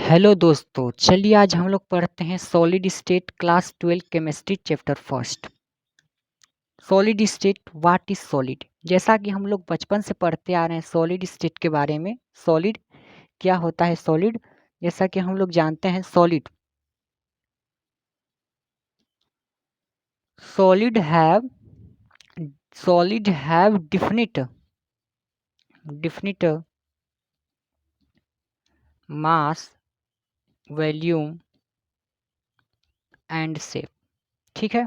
Hello दोस्तों, चलिए आज हम लोग पढ़ते हैं solid state class 12 chemistry chapter first. Solid state, what is solid. जैसा कि हम लोग बचपन से पढ़ते आ रहे हैं सॉलिड स्टेट के बारे में। सॉलिड क्या होता है? सॉलिड, जैसा कि हम लोग जानते हैं solid solid have definite mass, volume and shape. ठीक है।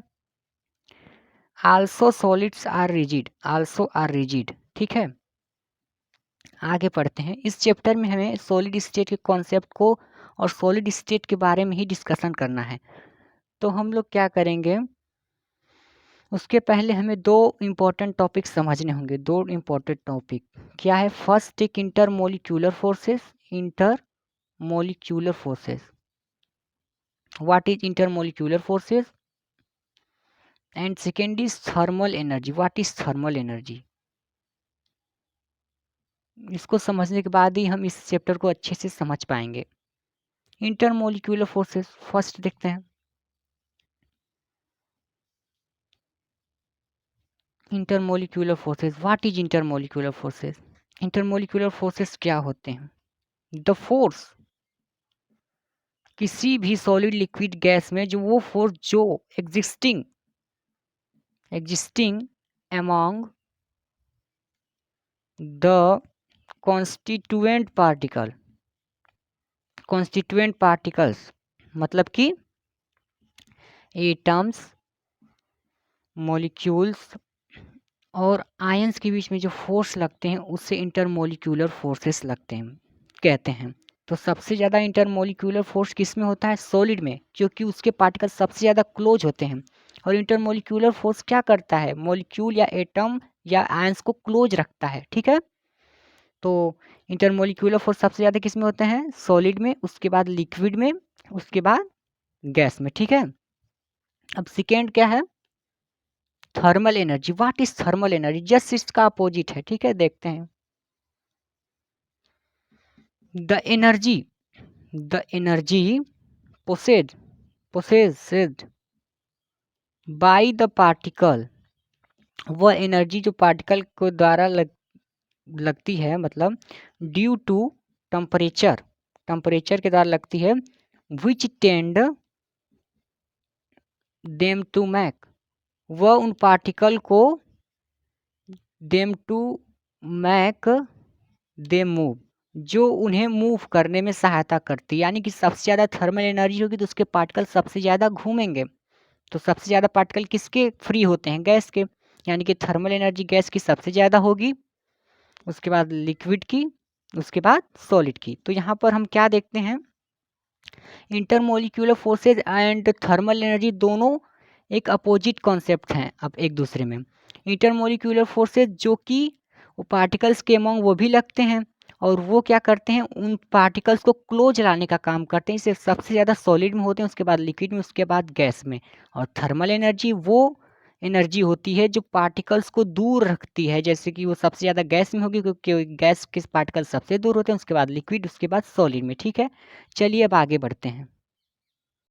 Also solids are rigid. ठीक है। आगे पढ़ते हैं। इस चैप्टर में हमें सॉलिड स्टेट के कॉन्सेप्ट को और सॉलिड स्टेट के बारे में ही डिस्कशन करना है। तो हम लोग क्या करेंगे, उसके पहले हमें दो इम्पोर्टेंट टॉपिक समझने होंगे। दो इम्पोर्टेंट टॉपिक क्या है? फर्स्ट एक intermolecular forces. What is intermolecular forces? And second is thermal energy. What is thermal energy? इसको समझने के बाद ही हम इस चैप्टर को अच्छे से समझ पाएंगे। इंटरमोलिक्यूलर फोर्सेस फर्स्ट देखते हैं। Intermolecular forces, what is intermolecular forces? Intermolecular forces क्या होते हैं? द फोर्स, किसी भी सॉलिड लिक्विड गैस में जो वो फोर्स जो existing among the constituent particles, मतलब कि एटम्स, मॉलिक्यूल्स और आयंस के बीच में जो फोर्स लगते हैं उससे इंटरमोलिक्यूलर फोर्सेस लगते हैं, कहते हैं। तो सबसे ज़्यादा इंटरमोलिक्यूलर फोर्स किस में होता है? सॉलिड में, क्योंकि उसके पार्टिकल सबसे ज़्यादा क्लोज होते हैं। और इंटरमोलिक्यूलर फोर्स क्या करता है? मॉलिक्यूल या एटम या आयंस को क्लोज रखता है। ठीक है। तो इंटरमोलिक्यूलर फोर्स सबसे ज़्यादा किस में होते हैं? सॉलिड में, उसके बाद लिक्विड में, उसके बाद गैस में। ठीक है। अब सेकेंड क्या है? Thermal energy. What is thermal energy? Just इसका अपोजिट है। ठीक है, देखते हैं। The energy possessed by the particle, वह एनर्जी जो पार्टिकल को द्वारा लगती है, मतलब ड्यू टू टेम्परेचर के द्वारा लगती है। Which tend them to make, वह उन पार्टिकल को them to make they move, जो उन्हें मूव करने में सहायता करती है। यानी कि सबसे ज़्यादा थर्मल एनर्जी होगी तो उसके पार्टिकल सबसे ज़्यादा घूमेंगे। तो सबसे ज़्यादा पार्टिकल किसके फ्री होते हैं? गैस के। यानी कि थर्मल एनर्जी गैस की सबसे ज़्यादा होगी, उसके बाद लिक्विड की, उसके बाद सॉलिड की। तो यहाँ पर हम क्या देखते हैं? Intermolecular forces and thermal energy दोनों एक अपोजिट कॉन्सेप्ट हैं अब एक दूसरे में। इंटरमोलिक्यूलर फोर्सेज जो कि वो पार्टिकल्स के अमोंग वो भी लगते हैं, और वो क्या करते हैं? उन पार्टिकल्स को क्लोज लाने का काम करते हैं। इसे सबसे ज़्यादा सॉलिड में होते हैं, उसके बाद लिक्विड में, उसके बाद गैस में। और थर्मल एनर्जी वो एनर्जी होती है जो पार्टिकल्स को दूर रखती है, जैसे कि वो सबसे ज़्यादा गैस में होगी क्योंकि गैस के पार्टिकल सबसे दूर होते हैं, उसके बाद लिक्विड, उसके बाद सॉलिड में। ठीक है। चलिए अब आगे बढ़ते हैं।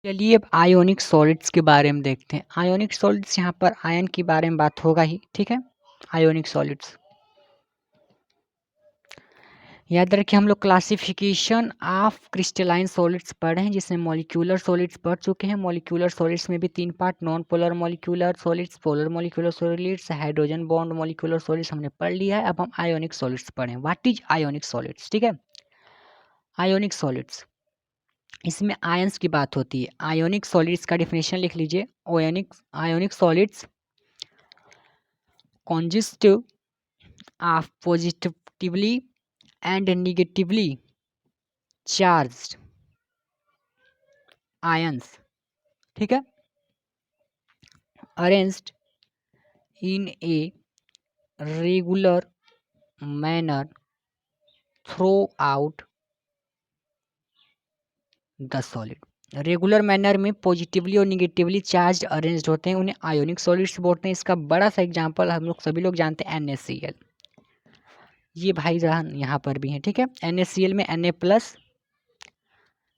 चलिए अब आयोनिक सॉलिड्स के बारे में देखते हैं। आयोनिक सॉलिड्स, यहाँ पर आयन के बारे में बात होगा ही। ठीक है। आयोनिक सॉलिड्स याद रखिए, हम लोग क्लासिफिकेशन ऑफ क्रिस्टलाइन सॉलिड्स पढ़े हैं, जिसमें मॉलिक्यूलर सॉलिड्स पढ़ चुके हैं। मॉलिक्यूलर सॉलिड्स में भी तीन part, non polar molecular solids, polar molecular solids, hydrogen bond molecular solids हमने पढ़ लिया है। अब हम आयोनिक सॉलिड्स पढ़ें। What is ionic solids? ठीक है। आयोनिक सॉलिड्स, इसमें आयंस की बात होती है। आयोनिक सॉलिड्स का डिफिनेशन लिख लीजिए। Ionic solids consist of positively and negatively charged ions, ठीक है, arranged in a regular manner throughout the solid। Regular manner में पॉजिटिवली और निगेटिवली चार्ज अरेंज्ड होते हैं, उन्हें आयोनिक सॉलिड्स बोलते हैं। इसका बड़ा सा एग्जांपल हम लोग सभी लोग जानते हैं, NaCl। ये भाई जान यहाँ पर भी है। ठीक है। NaCl में Na plus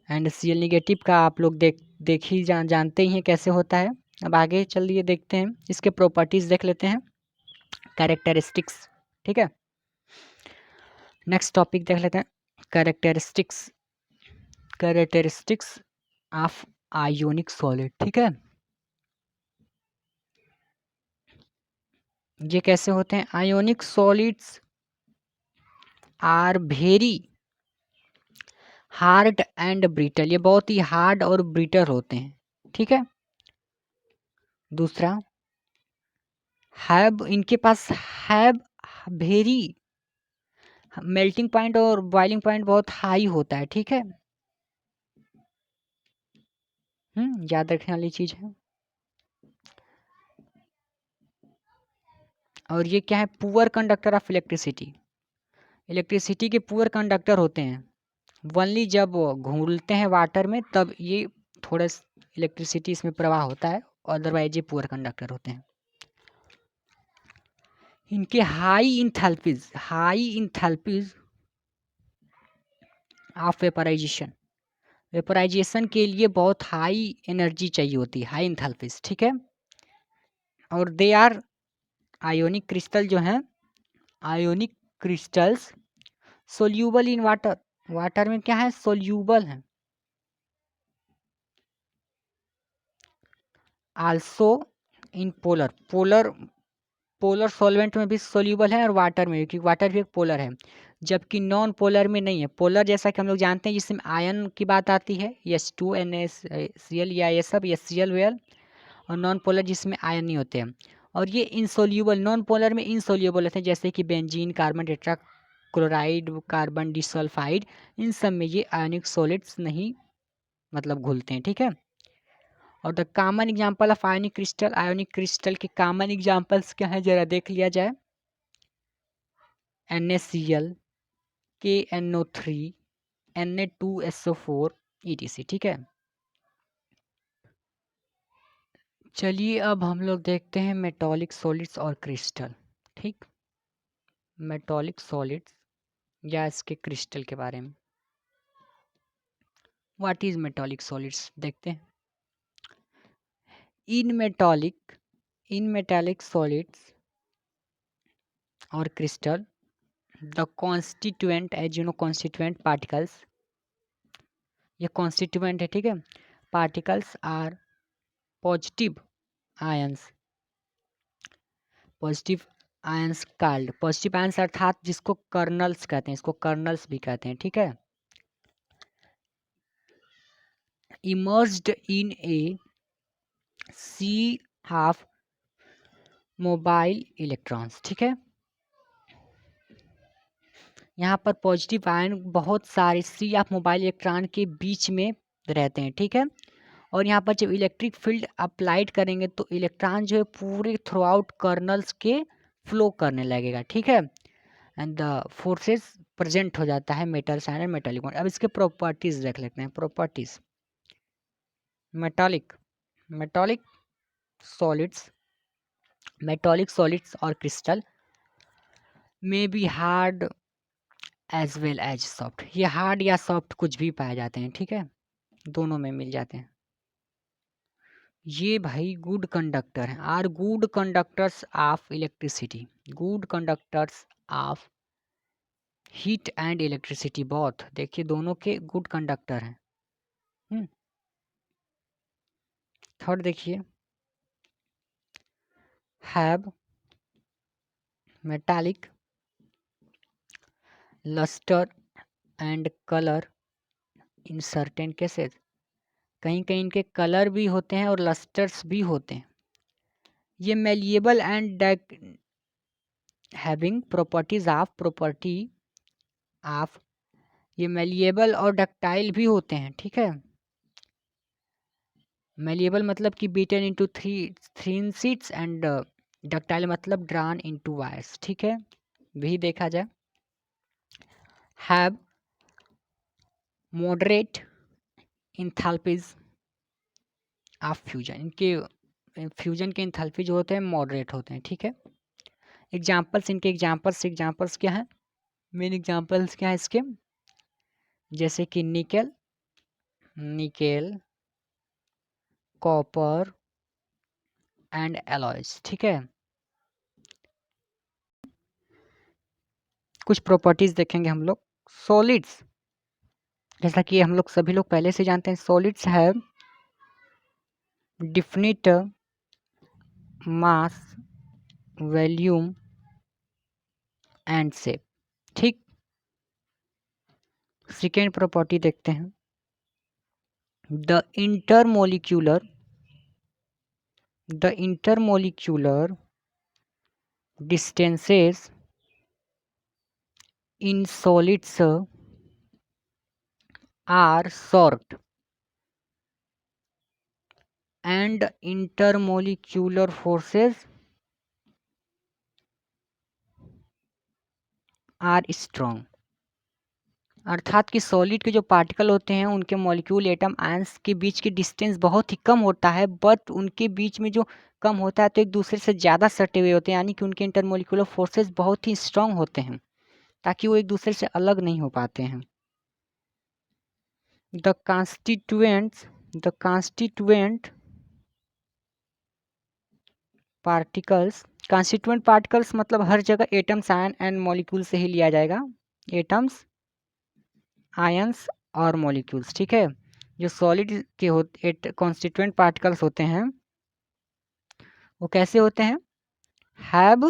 and Cl negative का आप लोग देख ही जानते ही हैं कैसे होता है। अब आगे चलिए देखते हैं, इसके प्रॉपर्टीज देख लेते हैं, कैरेक्टरिस्टिक्स। ठीक है, नेक्स्ट टॉपिक देख लेते हैं, characteristics. Characteristics of ionic solid. ठीक है, ये कैसे होते हैं? Ionic solids are very hard and brittle, ये बहुत ही हार्ड और ब्रिटल होते हैं। ठीक है, दूसरा हैव, इनके पास हैव वेरी मेल्टिंग पॉइंट और बॉइलिंग पॉइंट बहुत हाई होता है। ठीक है, याद रखने वाली चीज है। और ये क्या है? Poor conductor of electricity, electricity के पुअर कंडक्टर होते हैं। वनली जब वो घूलते हैं वाटर में तब ये थोड़ा इलेक्ट्रिसिटी इसमें प्रवाह होता है, अदरवाइज ये पुअर कंडक्टर होते हैं। इनके high enthalpies of vaporization, vaporization के लिए बहुत हाई एनर्जी चाहिए होती है, हाई इंथैल्पीज। ठीक है, और दे आर आयोनिक क्रिस्टल जो हैं, ionic crystals soluble in water, water में क्या है? सोल्यूबल है। आल्सो इन पोलर सॉल्वेंट में भी सोल्यूबल है और वाटर में भी, क्योंकि वाटर भी एक पोलर है, जबकि नॉन पोलर में नहीं है। पोलर जैसा कि हम लोग जानते हैं जिसमें आयन की बात आती है, H2NaCl या ये सब HCl, और नॉन पोलर जिसमें आयन नहीं होते हैं। और ये इनसोल्यूबल, नॉन पोलर में इनसोल्यूबल होते हैं, जैसे कि benzene, carbon tetra chloride, carbon disulphide, इन सब में ये आयोनिक सॉलिड्स नहीं मतलब घुलते हैं। ठीक है, और the common example of ionic crystal, ionic crystal के कॉमन एग्जांपल्स क्या है जरा देख लिया जाए। NaCl, KNO3, Na2SO4 etc। ठीक है, चलिए अब हम लोग देखते हैं मेटॉलिक सॉलिड्स और क्रिस्टल। ठीक, मेटॉलिक सॉलिड्स या इसके क्रिस्टल के बारे में। व्हाट इज मेटॉलिक सॉलिड्स देखते हैं। इन मेटालिक सॉलिड्स और crystal, the constituent, as you know constituent particles, ये कॉन्स्टिट्यूएंट है। ठीक है, particles are positive ions, positive ions called, positive ions अर्थात जिसको कर्नल्स कहते हैं, इसको कर्नल्स भी कहते हैं। ठीक है, emerged in a sea of mobile electrons. ठीक है, यहाँ पर पॉजिटिव आयन बहुत सारे सी ऑफ मोबाइल इलेक्ट्रॉन के बीच में रहते हैं। ठीक है, और यहाँ पर जब इलेक्ट्रिक फील्ड अप्लाइड करेंगे तो इलेक्ट्रॉन जो है पूरे थ्रू आउट कर्नल्स के फ्लो करने लगेगा। ठीक है, एंड द फोर्सेस प्रेजेंट हो जाता है metal sign and metallic bond. अब इसके प्रॉपर्टीज देख लेते हैं। Properties, metallic metallic solids, metallic solids और क्रिस्टल में be hard as well as soft, ये हार्ड या सॉफ्ट कुछ भी पाए जाते हैं। ठीक है, दोनों में मिल जाते हैं। ये भाई गुड कंडक्टर हैं, are good conductors of electricity, good conductors of heat and electricity both. देखिए दोनों के गुड कंडक्टर हैं। थर्ड देखिए, have metallic lustre and colour in certain cases, कहीं कहीं इनके कलर भी होते हैं और लस्टर्स भी होते हैं। ये malleable and having property of, ये मेलिएबल और डक्टाइल भी होते हैं। ठीक है, मेलिएबल मतलब कि beaten into three sheets and ductile मतलब ड्रान इनटू वायर्स। ठीक है, वही देखा जाए। Have moderate enthalpies of fusion, इनके फ्यूजन के इंथैल्पी जो होते हैं मॉडरेट होते हैं। ठीक है, एग्जाम्पल्स, इनके एग्जाम्पल्स क्या हैं? मेन एग्जाम्पल्स क्या है इसके? जैसे कि निकल, निकेल, कॉपर एंड एलॉयज। ठीक है, कुछ प्रॉपर्टीज देखेंगे हम लोग। सॉलिड्स, जैसा कि हम लोग सभी लोग पहले से जानते हैं, solids have definite mass, volume and shape. ठीक, सेकेंड प्रॉपर्टी देखते हैं। The intermolecular distances in solids are short and intermolecular forces are strong। अर्थात कि सॉलिड के जो पार्टिकल होते हैं उनके मॉलिक्यूल, एटम, आयंस के बीच की डिस्टेंस बहुत ही कम होता है, बट उनके बीच में जो कम होता है तो एक दूसरे से ज़्यादा सटे हुए होते हैं, यानी कि उनके इंटरमोलिकुलर फोर्सेस बहुत ही स्ट्रांग होते हैं ताकि वो एक दूसरे से अलग नहीं हो पाते हैं। द कांस्टिट्यूएंट पार्टिकल्स मतलब हर जगह एटम्स, आयन एंड मॉलिक्यूल से ही लिया जाएगा, एटम्स, आयंस और मॉलिक्यूल्स। ठीक है, जो सॉलिड के कॉन्स्टिट्यूएंट पार्टिकल्स होते हैं वो कैसे होते हैं? हैव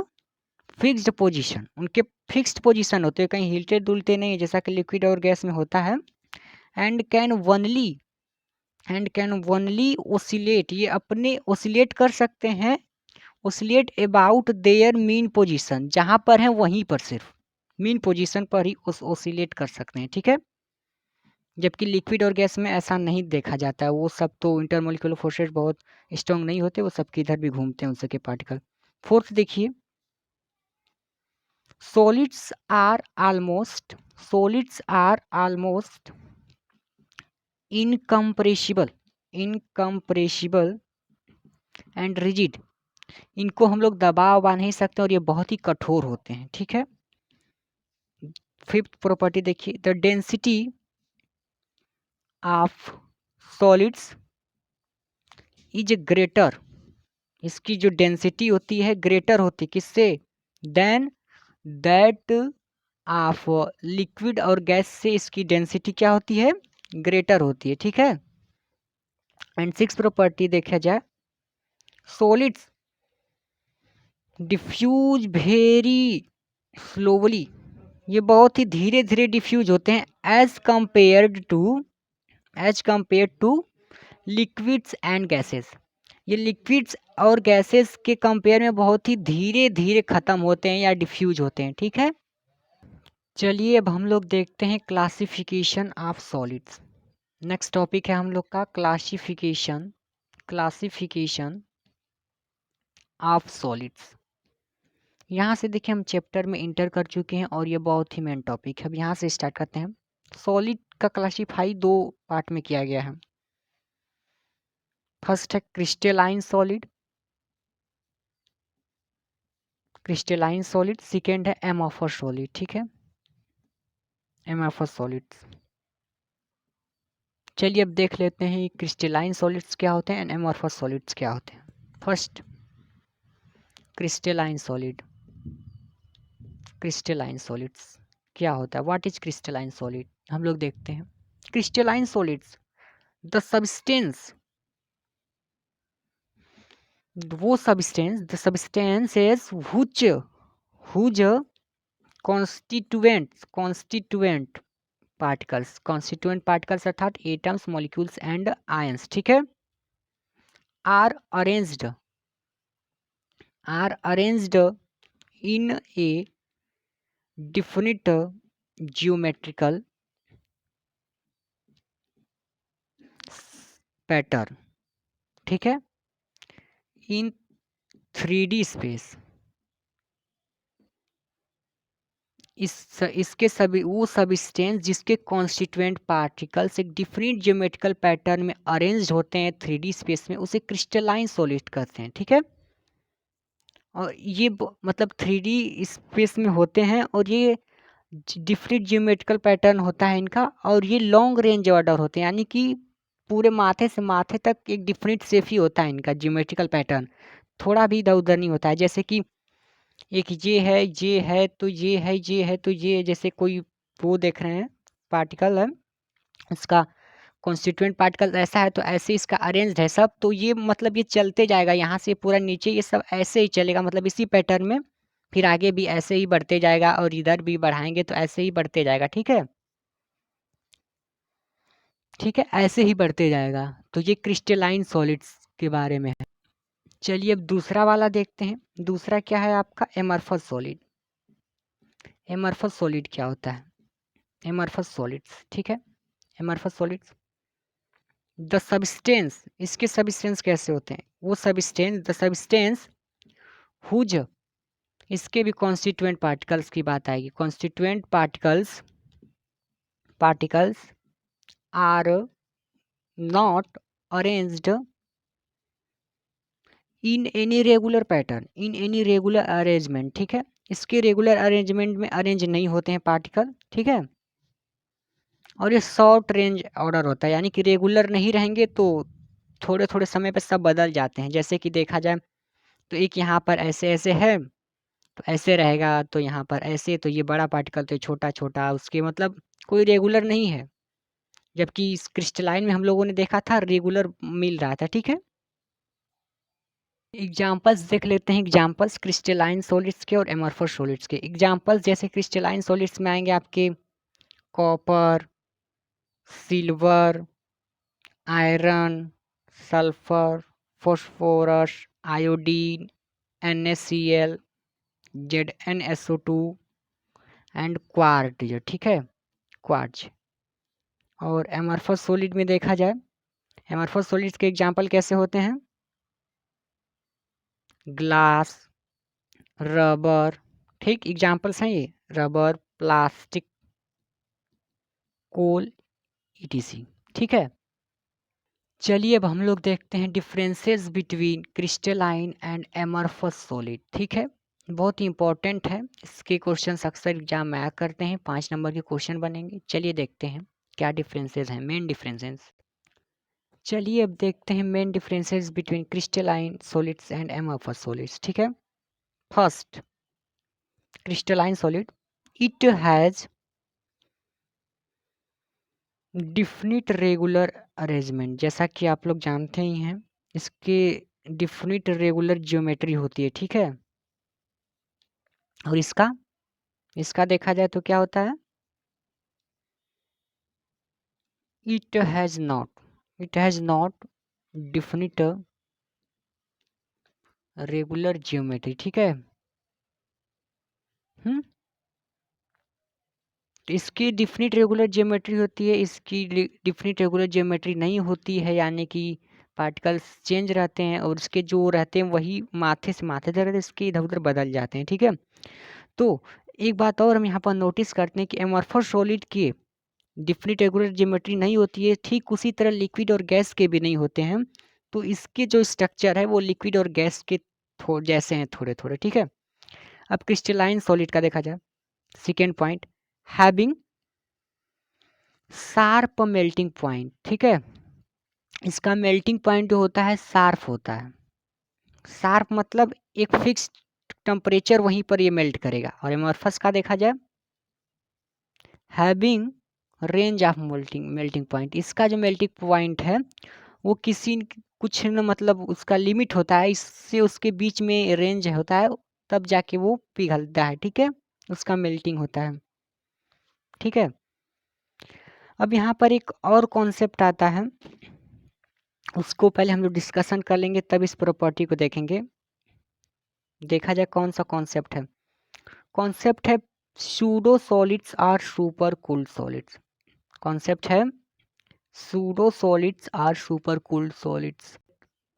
फिक्स्ड पोजीशन, उनके फिक्स्ड पोजीशन होते हैं, कहीं हिलते डुलते नहीं, जैसा कि लिक्विड और गैस में होता है। एंड कैन वनली ओसिलेट, ये अपने ओसिलेट कर सकते हैं, oscillate about their mean position, जहां पर है वहीं पर सिर्फ मीन पोजीशन पर ही ओसिलेट कर सकते हैं। ठीक है, जबकि लिक्विड और गैस में ऐसा नहीं देखा जाता है, वो सब तो इंटरमोलिकुलर फोर्सेस बहुत स्ट्रॉन्ग नहीं होते, वो सब किधर भी घूमते हैं उनसे के पार्टिकल। फोर्थ देखिए, solids are almost incompressible and rigid। इनको हम लोग दबा उबा नहीं सकते और ये बहुत ही कठोर होते हैं। ठीक है, फिफ्थ प्रॉपर्टी देखिए, the density of solids is greater, इसकी जो डेंसिटी होती है ग्रेटर होती है किससे? देन दैट ऑफ लिक्विड और गैस से इसकी डेंसिटी क्या होती है? ग्रेटर होती है। ठीक है, एंड सिक्स प्रॉपर्टी देखा जाए, सॉलिड्स डिफ्यूज वेरी स्लोवली, ये बहुत ही धीरे धीरे डिफ्यूज होते हैं as compared to liquids and gases. ये लिक्विड्स और गैसेस के कंपेयर में बहुत ही धीरे धीरे खत्म होते हैं या डिफ्यूज होते हैं। ठीक है, चलिए अब हम लोग देखते हैं classification of solids. Next topic है हम लोग का क्लासिफिकेशन ऑफ सॉलिड्स। यहाँ से देखिए हम चैप्टर में इंटर कर चुके हैं और ये बहुत ही मेन टॉपिक है। अब यहाँ से स्टार्ट करते हैं। सॉलिड का क्लासीफाई दो पार्ट में किया गया है। फर्स्ट है क्रिस्टलाइन सॉलिड, सेकेंड है एमॉर्फस सॉलिड। ठीक है, एमॉर्फस सॉलिड्स। चलिए अब देख लेते हैं क्रिस्टलाइन सॉलिड्स क्या होते हैं एंड एमॉर्फस सॉलिड्स क्या होते हैं। फर्स्ट क्रिस्टलाइन सॉलिड्स क्या होता है? What is crystalline solid? हम लोग देखते हैं। Crystalline solids the substance whose constituent constituent particles अर्थात एटम्स, मॉलिक्यूल्स एंड आयंस। ठीक है, are arranged in a definite geometrical pattern. ठीक है, इन 3D स्पेस। इसके सभी वो सबस्टेंस जिसके कॉन्स्टिट्यूएंट पार्टिकल्स एक डिफरेंट ज्योमेट्रिकल पैटर्न में अरेंज्ड होते हैं 3D स्पेस में, उसे क्रिस्टलाइन सॉलिड कहते हैं। ठीक है, और ये मतलब 3D स्पेस में होते हैं और ये डिफरेंट ज्योमेट्रिकल पैटर्न होता है इनका, और ये लॉन्ग रेंज ऑर्डर होते हैं, यानी कि पूरे माथे से माथे तक एक डिफरेंट शेप ही होता है इनका ज्योमेट्रिकल पैटर्न, थोड़ा भी इधर उधर नहीं होता है। जैसे कि एक ये है तो ये है, ये है तो ये है। जैसे कोई वो देख रहे हैं पार्टिकल है, इसका कॉन्स्टिट्यूएंट पार्टिकल ऐसा है तो ऐसे इसका अरेंज्ड है सब, तो ये मतलब ये चलते जाएगा यहाँ से पूरा नीचे, ये सब ऐसे ही चलेगा, मतलब इसी पैटर्न में फिर आगे भी ऐसे ही बढ़ते जाएगा, और इधर भी बढ़ाएंगे तो ऐसे ही बढ़ते जाएगा। ठीक है, ठीक है, ऐसे ही बढ़ते जाएगा। तो ये क्रिस्टलाइन सॉलिड्स के बारे में है। चलिए अब दूसरा वाला देखते हैं। दूसरा क्या है आपका, एमरफस सॉलिड। एमरफस सॉलिड क्या होता है, एमरफस सॉलिड्स, ठीक है। एमरफस सॉलिड्स, द सबस्टेंस, इसके सबस्टेंस कैसे होते हैं, वो सबस्टेंस, द सबस्टेंस हुज, इसके भी कॉन्स्टिट्यूएंट पार्टिकल्स की बात आएगी। Constituent particles, particles are not arranged in any regular pattern, in any regular arrangement, ठीक है। इसके रेगुलर अरेंजमेंट में अरेंज नहीं होते हैं पार्टिकल, ठीक है। और ये शॉर्ट रेंज ऑर्डर होता है, यानी कि रेगुलर नहीं रहेंगे तो थोड़े थोड़े समय पर सब बदल जाते हैं। जैसे कि देखा जाए तो एक यहाँ पर ऐसे ऐसे है तो ऐसे रहेगा, तो यहाँ पर ऐसे, तो ये बड़ा पार्टिकल तो ये छोटा छोटा, उसके मतलब कोई रेगुलर नहीं है। जबकि इस क्रिस्टलाइन में हम लोगों ने देखा था रेगुलर मिल रहा था, ठीक है। एग्जाम्पल्स देख लेते हैं, एग्जाम्पल्स क्रिस्टलाइन सॉलिड्स के और एमorphous सॉलिड्स के। एग्जाम्पल्स जैसे क्रिस्टलाइन सॉलिड्स में आएंगे आपके copper, silver, iron, sulphur, phosphorus, iodine, NaCl, ZnSO2 and quartz, ठीक है, क्वार्ट्ज। और एमorphous सॉलिड में देखा जाए, एमorphous सॉलिड्स के एग्जाम्पल कैसे होते हैं, ग्लास, रबर, ठीक, एग्जाम्पल्स हैं ये, रबर, प्लास्टिक, कोल, ETC, ठीक है। चलिए अब हम लोग देखते हैं differences between crystalline and amorphous solid, ठीक है। बहुत ही इंपॉर्टेंट है, इसके क्वेश्चंस अक्सर एग्जाम में आया करते हैं, 5 नंबर के क्वेश्चन बनेंगे। चलिए देखते हैं क्या डिफरेंसेस हैं, मेन डिफरेंसेस। चलिए अब देखते हैं main differences between crystalline solids and amorphous solids, ठीक है। First, crystalline solid, it has definite regular arrangement, जैसा कि आप लोग जानते ही हैं, इसके डिफिनिट रेगुलर ज्योमेट्री होती है, ठीक है। और इसका इसका देखा जाए तो क्या होता है, it has not definite regular geometry, ठीक है। तो इसकी डिफिनिट रेगुलर ज्योमेट्री होती है, इसकी डिफिनिट रेगुलर ज्योमेट्री नहीं होती है, यानी कि पार्टिकल्स चेंज रहते हैं और इसके जो रहते हैं वही माथे से माथे तक रहते हैं, इसके इधर उधर बदल जाते हैं, ठीक है। तो एक बात और हम यहाँ पर नोटिस करते हैं कि एमorphous सॉलिड की डिफिनिट रेगुलर ज्योमेट्री नहीं होती है, ठीक उसी तरह लिक्विड और गैस के भी नहीं होते हैं। तो इसके जो स्ट्रक्चर है वो लिक्विड और गैस के जैसे हैं थोड़े थोड़े, ठीक है। अब क्रिस्टलाइन सॉलिड का देखा जाए, second point, having sharp melting point, ठीक है। इसका मेल्टिंग पॉइंट जो होता है शार्प होता है, शार्प मतलब एक फिक्स टेम्परेचर वहीं पर ये मेल्ट करेगा। और एमorphous का देखा जाए, having range of melting point, इसका जो मेल्टिंग पॉइंट है वो किसी कुछ न मतलब उसका लिमिट होता है, इससे उसके बीच में रेंज होता है, तब जाके वो पिघलता है, ठीक है, उसका मेल्टिंग होता है, ठीक है। अब यहाँ पर एक और कॉन्सेप्ट आता है, उसको पहले हम लोग डिस्कशन कर लेंगे तब इस प्रॉपर्टी को देखेंगे। देखा जाए कौन सा कॉन्सेप्ट है, कॉन्सेप्ट है pseudo solids are super cooled solids. Concept है pseudo solids are super cooled solids.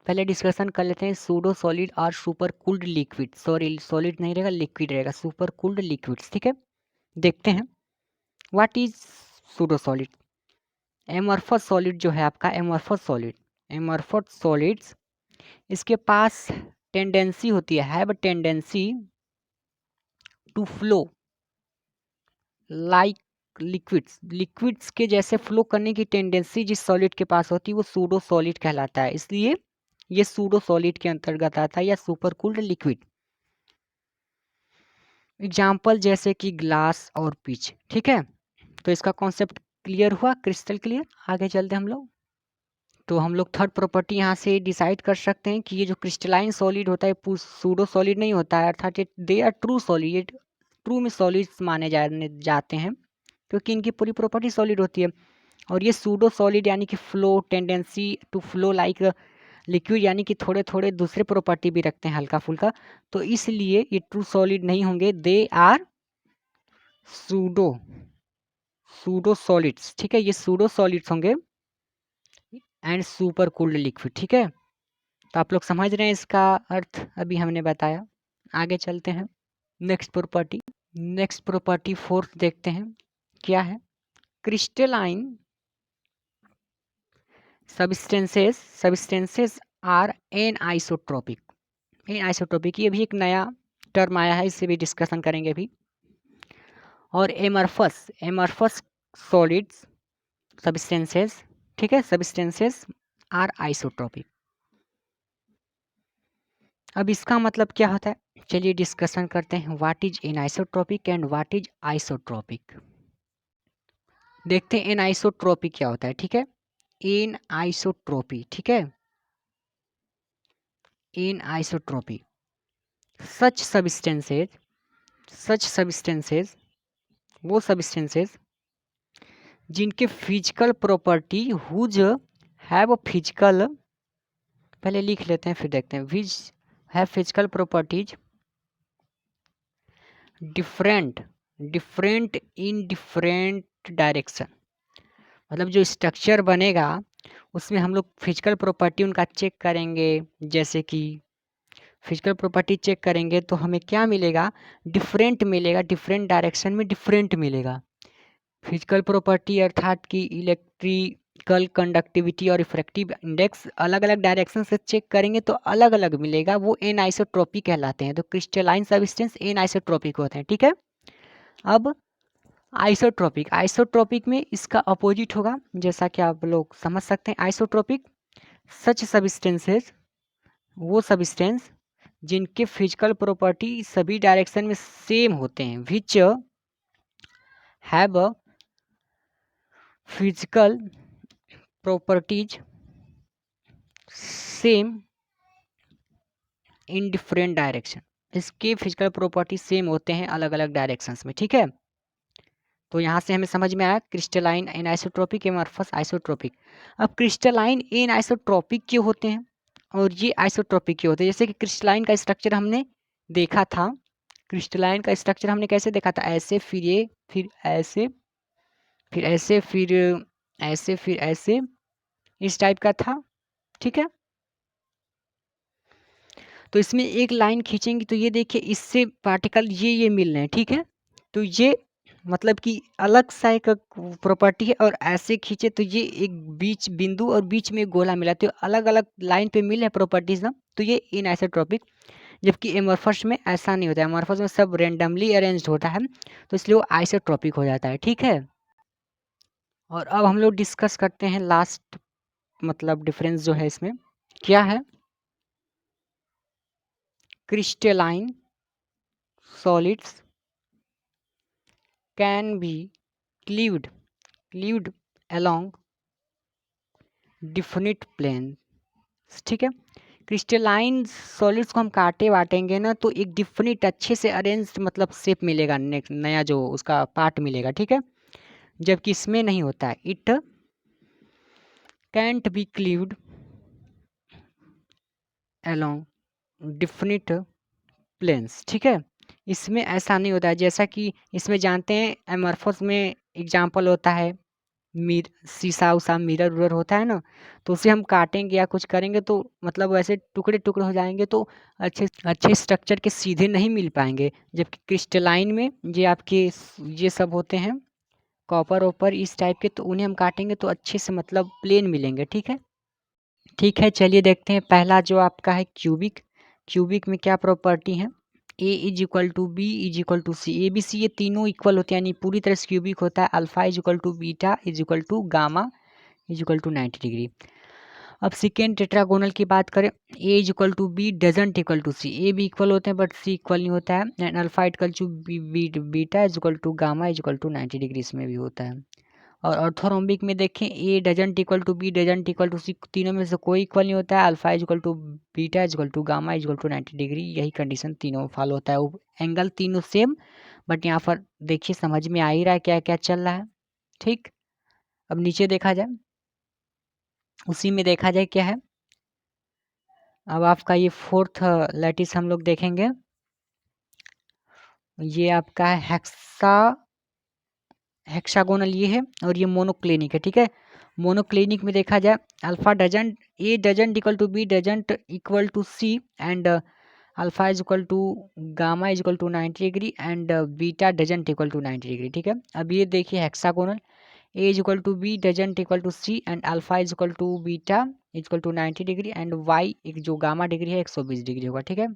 पहले डिस्कशन कर लेते हैं pseudo solid are super cooled liquid, sorry solid नहीं रहेगा लिक्विड रहेगा, सुपर कूल्ड लिक्विड्स, ठीक है। देखते हैं what is pseudo solid. Amorphous solid जो है आपका, एमorphous सॉलिड्स, इसके पास टेंडेंसी होती है, have tendency to flow like liquids के जैसे फ्लो करने की टेंडेंसी जिस सॉलिड के पास होती है वो सूडो सॉलिड कहलाता है, इसलिए ये सूडो सॉलिड के अंतर्गत आता है या सुपर कूल्ड लिक्विड। एग्जाम्पल जैसे कि ग्लास और पिच, ठीक है। तो इसका कॉन्सेप्ट क्लियर हुआ, क्रिस्टल क्लियर। आगे चलते हम लोग। तो हम लोग थर्ड प्रॉपर्टी यहाँ से डिसाइड कर सकते हैं कि ये जो क्रिस्टलाइन सॉलिड होता है सूडो सॉलिड नहीं होता है, अर्थात they are true solid, true में सॉलिड्स माने जाते हैं क्योंकि इनकी पूरी प्रॉपर्टी सॉलिड होती है। और ये सूडो सॉलिड यानी कि flow, tendency to flow like liquid, यानी कि थोड़े थोड़े दूसरे प्रॉपर्टी भी रखते हैं हल्का फुल्का, तो इसलिए ये ट्रू सॉलिड नहीं होंगे, दे आर सूडो सॉलिड्स, ठीक है। ये सूडो सॉलिड्स होंगे एंड सुपर कूल्ड लिक्विड, ठीक है। तो आप लोग समझ रहे हैं इसका अर्थ, अभी हमने बताया। आगे चलते हैं नेक्स्ट प्रॉपर्टी फोर्थ देखते हैं क्या है। Crystalline substances are anisotropic. Anisotropic ये भी एक नया टर्म आया है, इससे भी डिस्कशन करेंगे अभी। और एमरफस सॉलिड्स सब्सटेंसेस, ठीक है, सब्सटेंसेस आर आइसोट्रोपिक। अब इसका मतलब क्या होता है, चलिए डिस्कशन करते हैं। What is anisotropic and what is isotropic. देखते हैं एनाइसोट्रोपिक क्या होता है, ठीक है। एनाइसोट्रोपी, ठीक है, एनाइसोट्रोपी सच सब्सटेंसेस वो सब्सटेंसेस जिनके physical property whose have physical, पहले लिख लेते हैं फिर देखते हैं, which have physical properties different in different direction. मतलब जो स्ट्रक्चर बनेगा उसमें हम लोग फिजिकल प्रॉपर्टी उनका चेक करेंगे, जैसे कि फिजिकल प्रॉपर्टी चेक करेंगे तो हमें क्या मिलेगा, डिफरेंट मिलेगा, डिफरेंट डायरेक्शन में डिफरेंट मिलेगा। फिजिकल प्रॉपर्टी अर्थात कि इलेक्ट्रिकल कंडक्टिविटी और रिफ्रैक्टिव इंडेक्स अलग अलग डायरेक्शन से चेक करेंगे तो अलग अलग मिलेगा, वो एनाइसोट्रोपिक कहलाते हैं। तो क्रिस्टलाइन सब्सटेंस एनाइसोट्रोपिक होते हैं, ठीक है। अब आइसोट्रोपिक में इसका अपोजिट होगा, जैसा कि आप लोग समझ सकते हैं। आइसोट्रोपिक सच सब्सटेंसेस वो सब्सटेंस जिनके फिजिकल प्रॉपर्टी सभी डायरेक्शन में सेम होते हैं, which have physical properties same in different direction. इसके फिजिकल प्रॉपर्टी सेम होते हैं अलग अलग डायरेक्शंस में, ठीक है। तो यहाँ से हमें समझ में आया क्रिस्टलाइन एनाइसोट्रोपिक एमॉर्फस आइसोट्रोपिक। अब क्रिस्टलाइन एनाइसोट्रोपिक क्यों होते हैं और ये आइसोट्रोपिक क्यों होते हैं। जैसे कि क्रिस्टलाइन का स्ट्रक्चर हमने देखा था, क्रिस्टलाइन का स्ट्रक्चर हमने कैसे देखा था, ऐसे फिर ये फिर ऐसे फिर ऐसे फिर ऐसे फिर ऐसे, इस टाइप का था, ठीक है। तो इसमें एक लाइन खींचेंगे तो ये देखिए इससे पार्टिकल ये मिल रहे हैं, ठीक है। तो ये मतलब कि अलग सा एक प्रॉपर्टी है, और ऐसे खींचे तो ये एक बीच बिंदु और बीच में एक गोला मिला, तो अलग अलग लाइन पे मिल रहे हैं प्रॉपर्टीज ना, तो ये इनआइसोट्रोपिक। जबकि एमॉर्फस में ऐसा नहीं होता है, एमॉर्फस में सब रेंडमली अरेंज्ड होता है, तो इसलिए वो आइसोट्रोपिक हो जाता है, ठीक है। और अब हम लोग डिस्कस करते हैं लास्ट मतलब डिफरेंस जो है इसमें क्या है। Crystalline solids can be cleaved along definite plane, ठीक है। क्रिस्टलाइन सॉलिड्स को हम काटे बाटेंगे ना तो एक डिफिनिट अच्छे से अरेंज मतलब शेप मिलेगा, नया जो उसका पार्ट मिलेगा, ठीक है। जबकि इसमें नहीं होता है, it can't be cleaved along definite planes, ठीक है। इसमें ऐसा नहीं होता है, जैसा कि इसमें जानते हैं एमॉर्फस में एग्जाम्पल होता है शीशा उसा मिरर उरर होता है ना, तो उसे हम काटेंगे या कुछ करेंगे तो मतलब वैसे टुकड़े टुकड़े हो जाएंगे, तो अच्छे अच्छे स्ट्रक्चर के सीधे नहीं मिल पाएंगे। जबकि क्रिस्टलाइन में ये आपके ये सब होते हैं कॉपर ओपर इस टाइप के, तो उन्हें हम काटेंगे तो अच्छे से मतलब प्लेन मिलेंगे, ठीक है। ठीक है, चलिए देखते हैं पहला जो आपका है क्यूबिक में क्या प्रॉपर्टी है। A is equal to B is equal to C, A B C ये तीनों इक्वल होते हैं, यानी पूरी तरह से क्यूबिक होता है। Alpha is equal to beta is equal to gamma is equal to 90 degree. अब सेकेंड टेट्रागोनल की बात करें, A is equal to B doesn't equal to C, A भी इक्वल होते हैं बट सी इक्वल नहीं होता है। And alpha equal to beta is equal to gamma is equal to 90 degree, इसमें भी होता है। और ऑर्थोरोम्बिक में देखें, A doesn't equal to B doesn't equal to C, तीनों में से कोई इक्वल नहीं होता है। Alpha is equal to beta is equal to gamma is equal to 90 degree, यही कंडीशन तीनों में फॉलो होता है। एंगल तीनों सेम, बट यहाँ पर देखिए समझ में आ ही रहा है क्या क्या चल रहा है। ठीक, अब नीचे देखा जाए, उसी में देखा जाए क्या है। अब आपका ये फोर्थ लैटिस हम लोग देखेंगे, ये आपका है हेक्सागोनल ये है, और ये मोनोक्लिनिक है। ठीक है, मोनोक्लिनिक में देखा जाए, alpha doesn't A doesn't equal to B doesn't equal to C, and alpha is equal to gamma is equal to 90 degree, and beta doesn't equal to 90 degree. ठीक है, अब ये देखिए hexagonal, A is equal to B doesn't equal to C, and alpha is equal to beta is equal to 90 degree, and Y एक जो gamma degree है 120 degree होगा। ठीक है,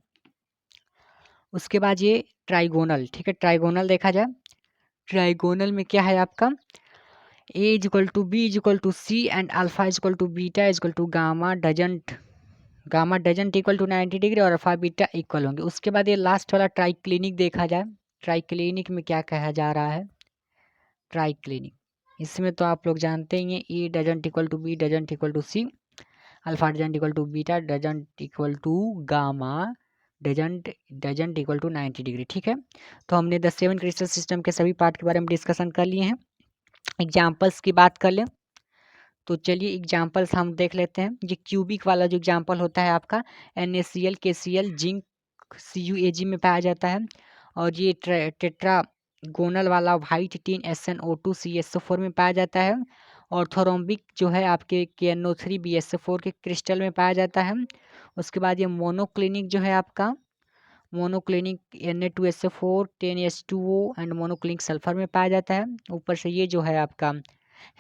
उसके बाद ये ट्राइगोनल। ठीक है, ट्राइगोनल देखा जाए, ट्राइगोनल में क्या है आपका, A is equal to B is equal to C, and alpha is equal to beta is equal to gamma doesn't equal to 90 degree, और अल्फा बीटा इक्वल होंगे। उसके बाद ये लास्ट वाला ट्राइक्लिनिक देखा जाए, ट्राइक्लिनिक में क्या कहा जा रहा है, ट्राइक्लिनिक इसमें तो आप लोग जानते ही हैं, A doesn't equal to B doesn't equal to C, alpha doesn't equal to beta doesn't equal to gamma doesn't doesn't equal to 90 degree. ठीक है, तो हमने द 7 क्रिस्टल सिस्टम के सभी पार्ट के बारे में डिस्कशन कर लिए हैं। एग्जाम्पल्स की बात कर लें तो चलिए एग्जाम्पल्स हम देख लेते हैं। ये क्यूबिक वाला जो एग्जाम्पल होता है आपका, NaCl KCl जिंक CuAg में पाया जाता है। और ये टेट्रागोनल वाला वाइट टीन SnO2 CSO4 में पाया जाता है। ऑर्थोरोम्बिक जो है आपके KNO3 BSO4 के क्रिस्टल में पाया जाता है। उसके बाद ये मोनोक्लिनिक जो है आपका, monoclinic Na2SO4 10H2O and monoclinic sulphur में पाया जाता है। ऊपर से ये जो है आपका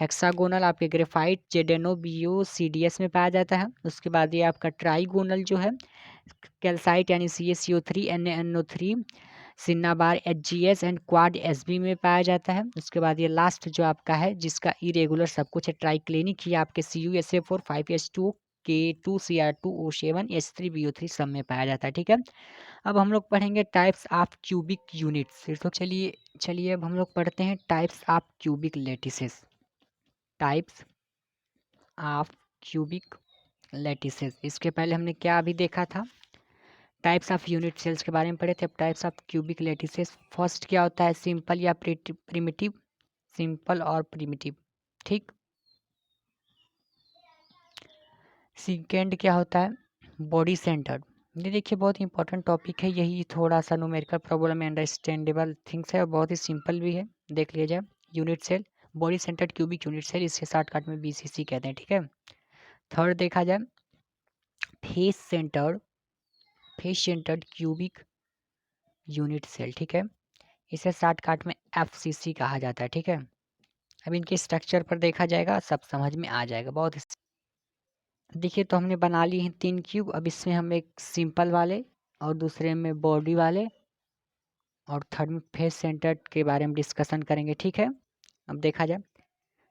हेक्सागोनल आपके ग्रेफाइट ZnO CDS में पाया जाता है। उसके बाद ये आपका ट्राइगोनल जो है कैल्साइट यानी CaCO3 NaNO3 सिन्नाबार HGS and quad SB में पाया जाता है। उसके बाद ये लास्ट जो आपका है जिसका इरेगुलर सब कुछ है, ट्राइक्लिनिक, ये आपके CuSA4 5H2 K2Cr2O7 H3BO3 सब में पाया जाता है। ठीक है, अब हम लोग पढ़ेंगे टाइप्स ऑफ क्यूबिक यूनिट्स। तो चलिए अब हम लोग पढ़ते हैं types of cubic lattices. Types of cubic lattices, इसके पहले हमने क्या अभी देखा था, टाइप्स ऑफ यूनिट सेल्स के बारे में पढ़े थे। अब types of cubic lattices, first क्या होता है, सिंपल या प्रिमिटिव, सिंपल और प्रिमिटिव। ठीक, सेकेंड क्या होता है, बॉडी सेंटर्ड। ये देखिए बहुत इंपॉर्टेंट टॉपिक है, यही थोड़ा सा न्यूमेरिकल प्रॉब्लम अंडरस्टैंडेबल थिंग्स है और बहुत ही सिंपल भी है, देख लिया जाए। Unit cell, body centred cubic unit cell, इसके शॉर्टकट में BCC कहते हैं। ठीक है, थर्ड देखा जाए face centred cubic unit cell. ठीक है, इसे शॉर्टकट में FCC कहा जाता है। ठीक है, अब इनके स्ट्रक्चर पर देखा जाएगा, सब समझ में आ जाएगा बहुत। देखिए तो हमने बना लिए हैं 3 क्यूब। अब इसमें हम एक सिंपल वाले और दूसरे में बॉडी वाले और थर्ड में फेस सेंटर के बारे में डिस्कशन करेंगे। ठीक है, अब देखा जाए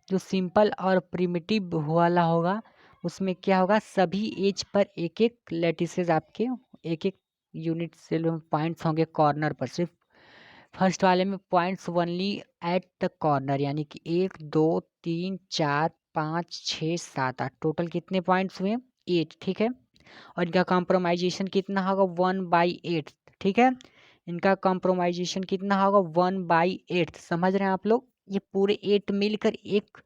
जो सिंपल और प्रिमिटिव वाला होगा उसमें क्या होगा, सभी एज पर एक एक लैटिसेस आपके एक एक यूनिट सेल में पॉइंट्स होंगे कॉर्नर पर। सिर्फ फर्स्ट वाले में points only eight the corner, यानी कि 1 2 3 4 5 6 7 8, टोटल कितने पॉइंट्स हुए, 8। ठीक है, और इनका कॉम्प्रोमाइजेशन कितना होगा, 1/8। ठीक है, इनका कॉम्प्रोमाइजेशन कितना होगा, 1/8। समझ रहे हैं आप लोग, ये पूरे 8 मिलकर एक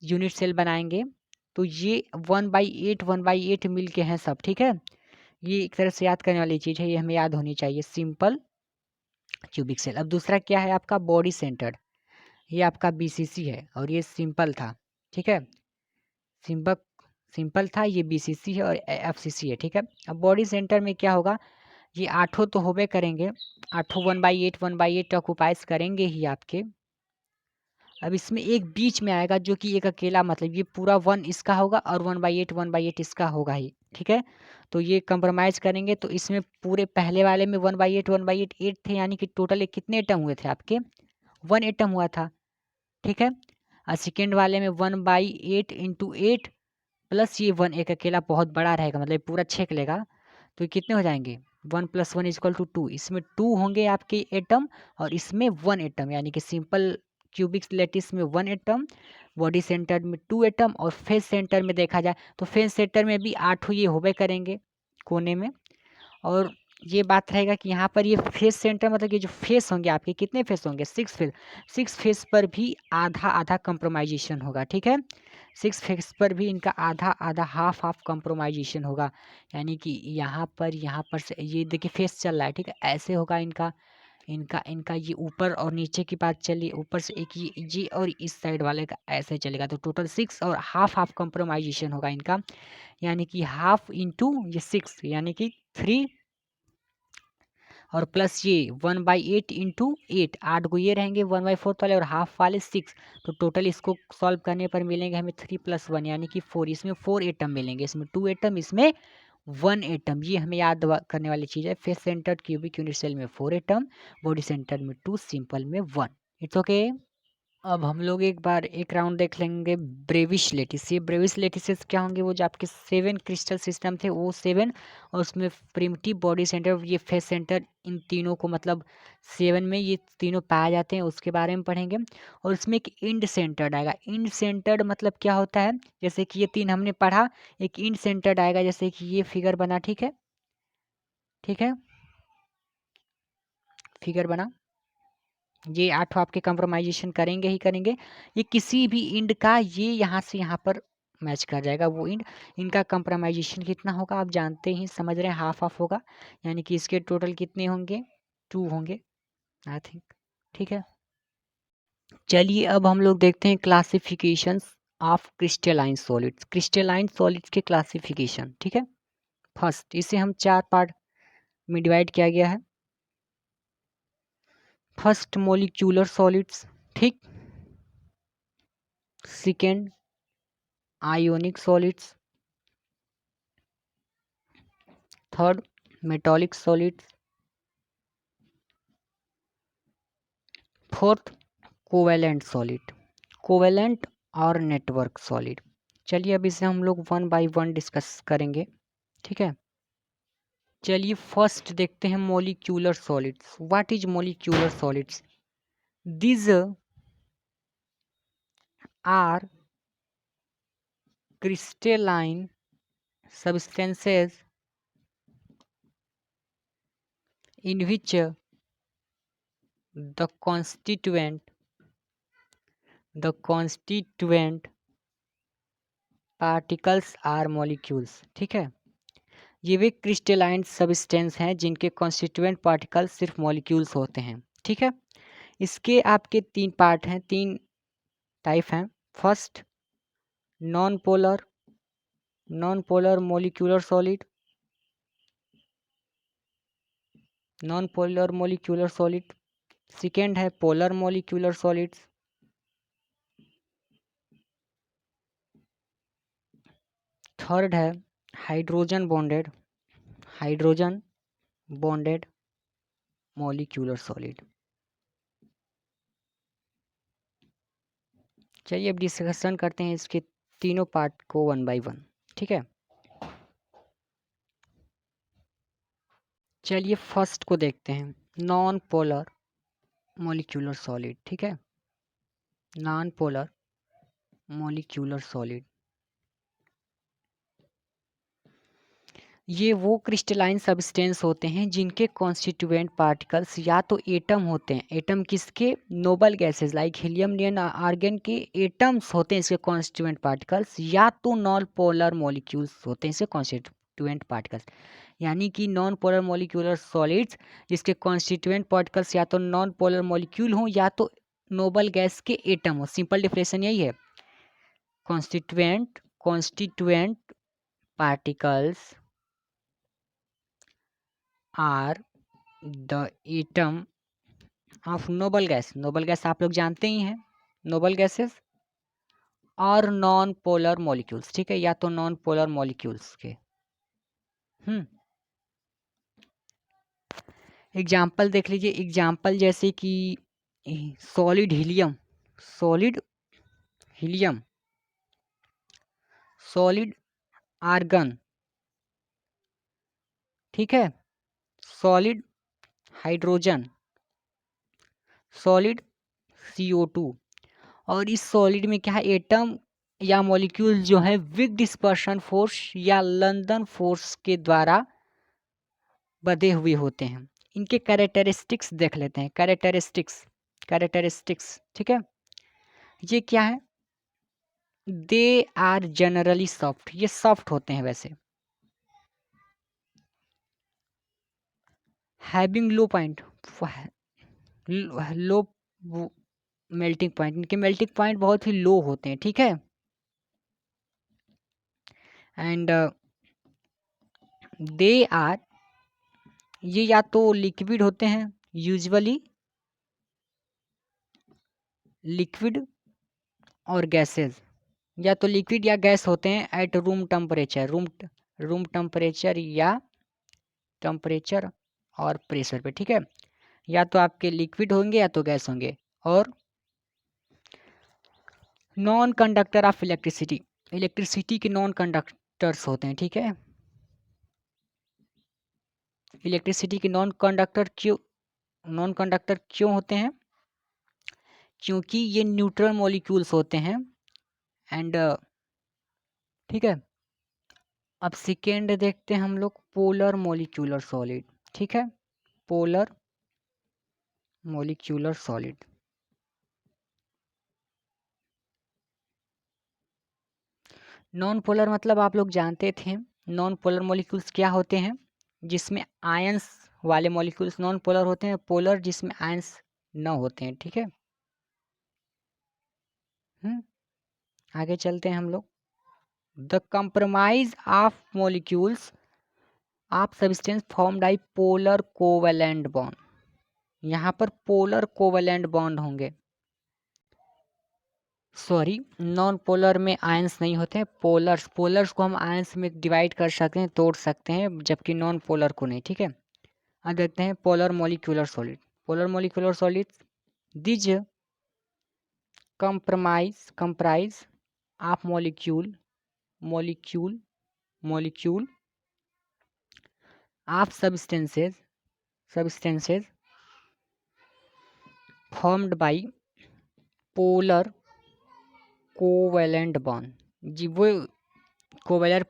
यूनिट सेल बनाएंगे, तो ये 1/8 मिल के हैं सब। ठीक है, ये एक तरह से याद करने वाली चीज़ है, ये हमें याद होनी चाहिए, सिंपल क्यूबिक सेल। अब दूसरा क्या है आपका बॉडी सेंटर्ड, ये आपका BCC है और ये सिंपल था। ठीक है, सिंपल सिंपल था, ये BCC है और FCC है। ठीक है, अब बॉडी सेंटर में क्या होगा, ये आठों तो होबे करेंगे, आठों 1/8 ऑक्यूपाइज करेंगे ही आपके। अब इसमें एक बीच में आएगा जो कि एक अकेला, मतलब ये पूरा 1 इसका होगा और 1/8 इसका होगा ही। ठीक है। तो ये कंप्रोमाइज़ करेंगे तो इसमें पूरे पहले वाले में 1/8 1/8 8 थे, यानी कि टोटल ये कितने एटम हुए थे आपके? 1 एटम हुआ था, ठीक है। और सेकंड वाले में 1/8 × 8 प्लस ये 1 एक अकेला बहुत बड़ा रहेगा, मतलब ये पूरा छेक लेगा। तो ये कितने हो जाएंगे? 1 + 1 = 2। इसमें 2 होंगे आपके एटम और इसमें 1 एटम, यानी कि सिंपल क्यूबिक लैटिस में 1 एटम, बॉडी सेंटर में 2 एटम और फेस सेंटर में देखा जाए तो फेस सेंटर में भी 8 ये होबे करेंगे कोने में। और ये बात रहेगा कि यहाँ पर ये फेस सेंटर मतलब कि जो फेस होंगे आपके कितने फेस होंगे? 6 फेस। 6 फेस पर भी आधा आधा कंप्रोमाइजेशन होगा, ठीक है। 6 फेस पर भी इनका आधा आधा हाफ हाफ कंप्रोमाइजेशन होगा, यानी कि यहाँ पर से ये देखिए फेस चल रहा है, ठीक है। ऐसे होगा इनका इनका इनका ये ऊपर और नीचे की बात चली, ऊपर से एक ये और इस साइड वाले का ऐसे चलेगा। तो टोटल 6 और हाफ हाफ कंप्रोमाइजेशन होगा इनका, यानी कि हाफ इंटू ये 6 यानी कि 3 और प्लस ये 1/8 × 8 8 को ये रहेंगे 1/4 वाले और हाफ वाले 6। तो टोटल इसको सॉल्व करने पर मिलेंगे हमें 3 + 1 यानी कि 4। इसमें 4 एटम मिलेंगे, इसमें 2 एटम, इसमें 1 एटम। ये हमें याद करने वाली चीज़ है। Face centre cubic unit cell में 4 एटम, बॉडी सेंटर में 2, सिंपल में 1। It's okay. अब हम लोग एक बार एक राउंड देख लेंगे ब्रेविश लेटिस। ये ब्रेविश लेटिसेस क्या होंगे? वो जो आपके 7 क्रिस्टल सिस्टम थे वो 7 और उसमें प्रिमिटिव बॉडी सेंटर ये फेस सेंटर, इन तीनों को मतलब 7 में ये तीनों पाए जाते हैं, उसके बारे में पढ़ेंगे। और इसमें एक इंड सेंटर्ड आएगा। इंड सेंटर्ड मतलब क्या होता है? जैसे कि ये 3 हमने पढ़ा, एक इंड सेंटर्ड आएगा जैसे कि ये फिगर बना, ठीक है, ठीक है, फिगर बना। ये 8 आपके कंप्रोमाइजेशन करेंगे ही करेंगे। ये किसी भी इंड का ये यहाँ से यहाँ पर मैच कर जाएगा वो इंड। इनका कंप्रोमाइजेशन कितना होगा आप जानते ही, समझ रहे हैं, हाफ हाफ होगा, यानी कि इसके टोटल कितने होंगे? 2 होंगे आई थिंक, ठीक है। चलिए अब हम लोग देखते हैं classifications of crystalline solids. Crystalline solids के क्लासिफिकेशन, ठीक है। फर्स्ट, इसे हम 4 पार्ट में डिवाइड किया गया है। फर्स्ट, मोलिक्यूलर सॉलिड्स, ठीक। Second, ionic solids. Third, metallic solids. Fourth, covalent solid. Covalent और नेटवर्क सॉलिड। चलिए अब इसे हम लोग 1 बाय 1 डिस्कस करेंगे, ठीक है। चलिए फर्स्ट देखते हैं molecular solids. What is molecular solids? These are crystalline substances in which the constituent particles are molecules, ठीक है। ये वे क्रिस्टलाइन सब्सटेंस हैं जिनके कॉन्स्टिट्यूएंट पार्टिकल सिर्फ मॉलिक्यूल्स होते हैं, ठीक है। इसके आपके 3 पार्ट हैं, 3 टाइप हैं। First, non polar molecular solid, non polar molecular solid. Second है पोलर मोलिक्यूलर सॉलिड्स। थर्ड है हाइड्रोजन बॉन्डेड मोलिक्यूलर सॉलिड। चलिए अब डिस्कशन करते हैं इसके तीनों पार्ट को 1 बाय 1, ठीक है। चलिए फर्स्ट को देखते हैं, नॉन पोलर मोलिक्यूलर सॉलिड, ठीक है। नॉन पोलर मोलिक्यूलर सॉलिड, ये वो क्रिस्टलाइन सब्सटेंस होते हैं जिनके कॉन्स्टिट्यूएंट पार्टिकल्स या तो एटम होते हैं। एटम किसके? नोबल गैसेस लाइक हीलियम, नियन, आर्गन के एटम्स होते हैं इसके कॉन्स्टिट्यूएंट पार्टिकल्स, या तो नॉन पोलर मॉलिक्यूल्स होते हैं इसके कॉन्स्टिट्यूएंट पार्टिकल्स। यानी कि नॉन पोलर मॉलिक्यूलर सॉलिड्स जिसके कॉन्स्टिट्यूएंट पार्टिकल्स या तो नॉन पोलर मॉलिक्यूल हों या तो नोबल गैस के एटम हो। सिंपल डिफिनेशन यही है। Constituent particles are the atom of noble gas. Noble gas आप लोग जानते ही हैं, नोबल गैसेस और नॉन पोलर मॉलिक्यूल्स, ठीक है, या तो नॉन पोलर मॉलिक्यूल्स के, एग्जाम्पल देख लीजिए, एग्जाम्पल जैसे कि solid helium, solid helium, solid argon, ठीक है, सॉलिड हाइड्रोजन, सॉलिड CO2। और इस सॉलिड में क्या है, एटम या मॉलिक्यूल जो है विक डिस्पर्शन फोर्स या लंदन फोर्स के द्वारा बंधे हुए होते हैं। इनके कैरेक्टरिस्टिक्स देख लेते हैं, कैरेक्टरिस्टिक्स, कैरेक्टरिस्टिक्स, ठीक है। ये क्या है, दे आर जनरली सॉफ्ट, ये सॉफ्ट होते हैं वैसे। Having low point, low melting point, इनके मेल्टिंग पॉइंट बहुत ही लो होते हैं, ठीक है। एंड दे आर, ये या तो लिक्विड होते हैं, यूजुअली लिक्विड और गैसेस, या तो लिक्विड या गैस होते हैं at room temperature, room temperature या टेम्परेचर और प्रेशर पे, ठीक है। या तो आपके लिक्विड होंगे या तो गैस होंगे। और non conductor of electricity, electricity के नॉन कंडक्टर्स होते हैं, ठीक है। इलेक्ट्रिसिटी के नॉन कंडक्टर क्यों होते हैं, क्योंकि ये न्यूट्रल मॉलिक्यूल्स होते हैं। एंड ठीक है, अब सेकेंड देखते हैं हम लोग, पोलर मॉलिक्यूलर सॉलिड, ठीक है, polar molecular solid. Non polar मतलब आप लोग जानते थे, नॉन पोलर मॉलिक्यूल्स क्या होते हैं, जिसमें आयंस वाले मॉलिक्यूल्स नॉन पोलर होते हैं, पोलर जिसमें आयंस न होते हैं, ठीक है। आगे चलते हैं हम लोग। The compromise of molecules of substance form by polar covalent bond, यहाँ पर पोलर कोवेलेंट बॉन्ड होंगे, सॉरी नॉन पोलर में आयंस नहीं होते हैं, पोलर्स, पोलर्स को हम आयंस में डिवाइड कर सकते हैं, तोड़ सकते हैं, जबकि नॉन पोलर को नहीं, ठीक है। अब देखते हैं polar molecular solid, polar molecular solid these comprise of molecule of substances formed by polar covalent bond, जी वो कोवेलर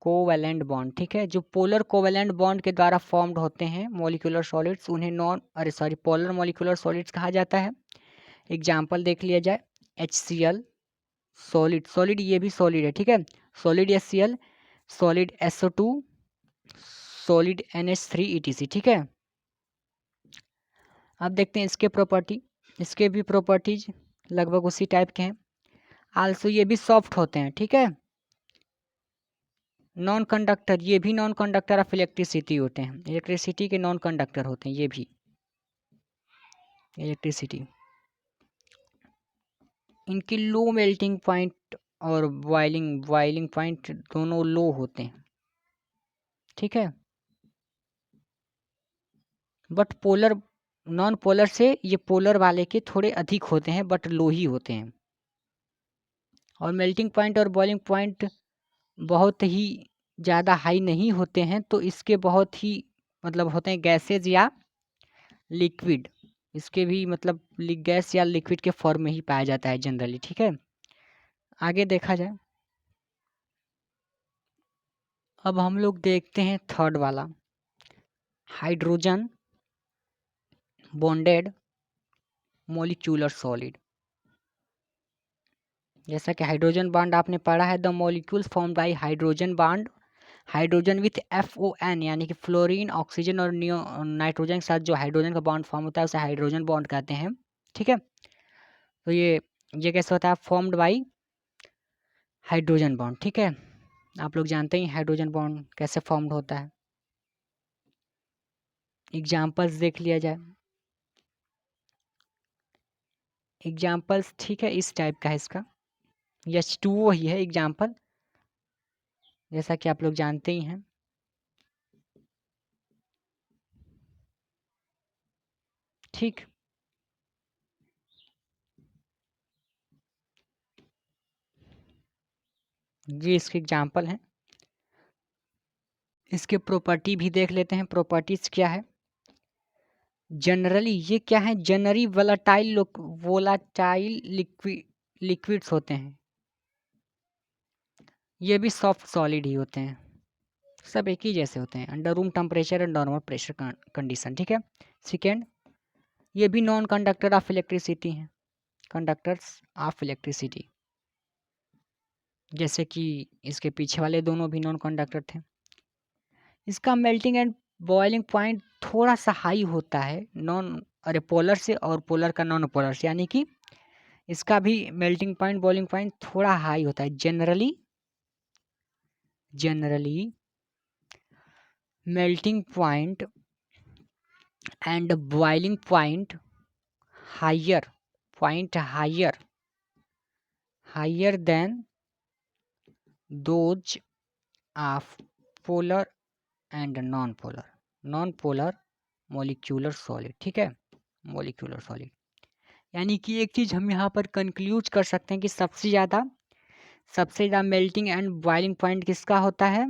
कोवेलेंट बॉन्ड, ठीक है, जो पोलर कोवेलेंट बॉन्ड के द्वारा फॉर्म्ड होते हैं मॉलिक्यूलर सॉलिड्स, उन्हें पोलर मॉलिक्यूलर सॉलिड्स कहा जाता है। एग्जाम्पल देख लिया जाए, HCl सॉलिड, सॉलिड ये भी सॉलिड है, ठीक है, solid HCl, solid SO2, solid NH3 ETC, ठीक है। अब देखते हैं इसके प्रॉपर्टी, इसके भी प्रॉपर्टीज लगभग उसी टाइप के हैं। आल्सो ये भी सॉफ्ट होते हैं, ठीक है। नॉन कंडक्टर, ये भी नॉन कंडक्टर ऑफ इलेक्ट्रिसिटी होते हैं, इलेक्ट्रिसिटी के नॉन कंडक्टर होते हैं ये भी, इलेक्ट्रिसिटी। इनकी लो मेल्टिंग पॉइंट और बॉइलिंग पॉइंट दोनों लो होते हैं, ठीक है। बट पोलर, नॉन पोलर से ये पोलर वाले के थोड़े अधिक होते हैं, बट लो ही होते हैं। और मेल्टिंग पॉइंट और बॉइलिंग पॉइंट बहुत ही ज़्यादा हाई नहीं होते हैं, तो इसके बहुत ही मतलब होते हैं गैसेज या लिक्विड, इसके भी मतलब गैस या लिक्विड के फॉर्म में ही पाया जाता है जनरली, ठीक है। आगे देखा जाए, अब हम लोग देखते हैं थर्ड वाला, हाइड्रोजन बॉन्डेड मॉलिक्यूलर सॉलिड। जैसा कि हाइड्रोजन बॉन्ड आपने पढ़ा है, the molecules formed by hydrogen bond, hydrogen with FON यानी कि फ्लोरीन, ऑक्सीजन और नाइट्रोजन के साथ जो हाइड्रोजन का बॉन्ड फॉर्म होता है उसे हाइड्रोजन बॉन्ड कहते हैं, ठीक है। तो ये कैसे होता है, फॉर्म्ड बाय हाइड्रोजन बॉन्ड, ठीक है। आप लोग जानते ही हाइड्रोजन बॉन्ड कैसे फॉर्म्ड होता है। एग्जाम्पल्स देख लिया जाए, एग्जाम्पल्स ठीक है इस टाइप का है इसका, H2O ही है एग्जाम्पल, जैसा कि आप लोग जानते ही हैं। ठीक, ये इसके एग्जाम्पल हैं। इसके प्रॉपर्टी भी देख लेते हैं, प्रॉपर्टीज क्या है। जनरली ये क्या है, जनरली वोलाटाइल लिक्विड्स होते हैं। ये भी सॉफ्ट सॉलिड ही होते हैं, सब एक ही जैसे होते हैं under room temperature and normal pressure condition. ठीक है। सेकेंड, ये भी नॉन कंडक्टर ऑफ इलेक्ट्रिसिटी हैं, कंडक्टर्स ऑफ इलेक्ट्रिसिटी, जैसे कि इसके पीछे वाले दोनों भी नॉन कंडक्टर थे। इसका मेल्टिंग एंड बॉइलिंग पॉइंट थोड़ा सा हाई होता है पोलर से, और पोलर का नॉन पोलर से, यानी कि इसका भी मेल्टिंग पॉइंट बॉइलिंग पॉइंट थोड़ा हाई होता है। Generally melting point and boiling point higher than those of polar and non polar molecular solid. ठीक है, मोलिक्यूलर सॉलिड, यानी कि एक चीज़ हम यहाँ पर कंक्लूड कर सकते हैं कि सबसे ज़्यादा मेल्टिंग एंड बॉइलिंग पॉइंट किसका होता है,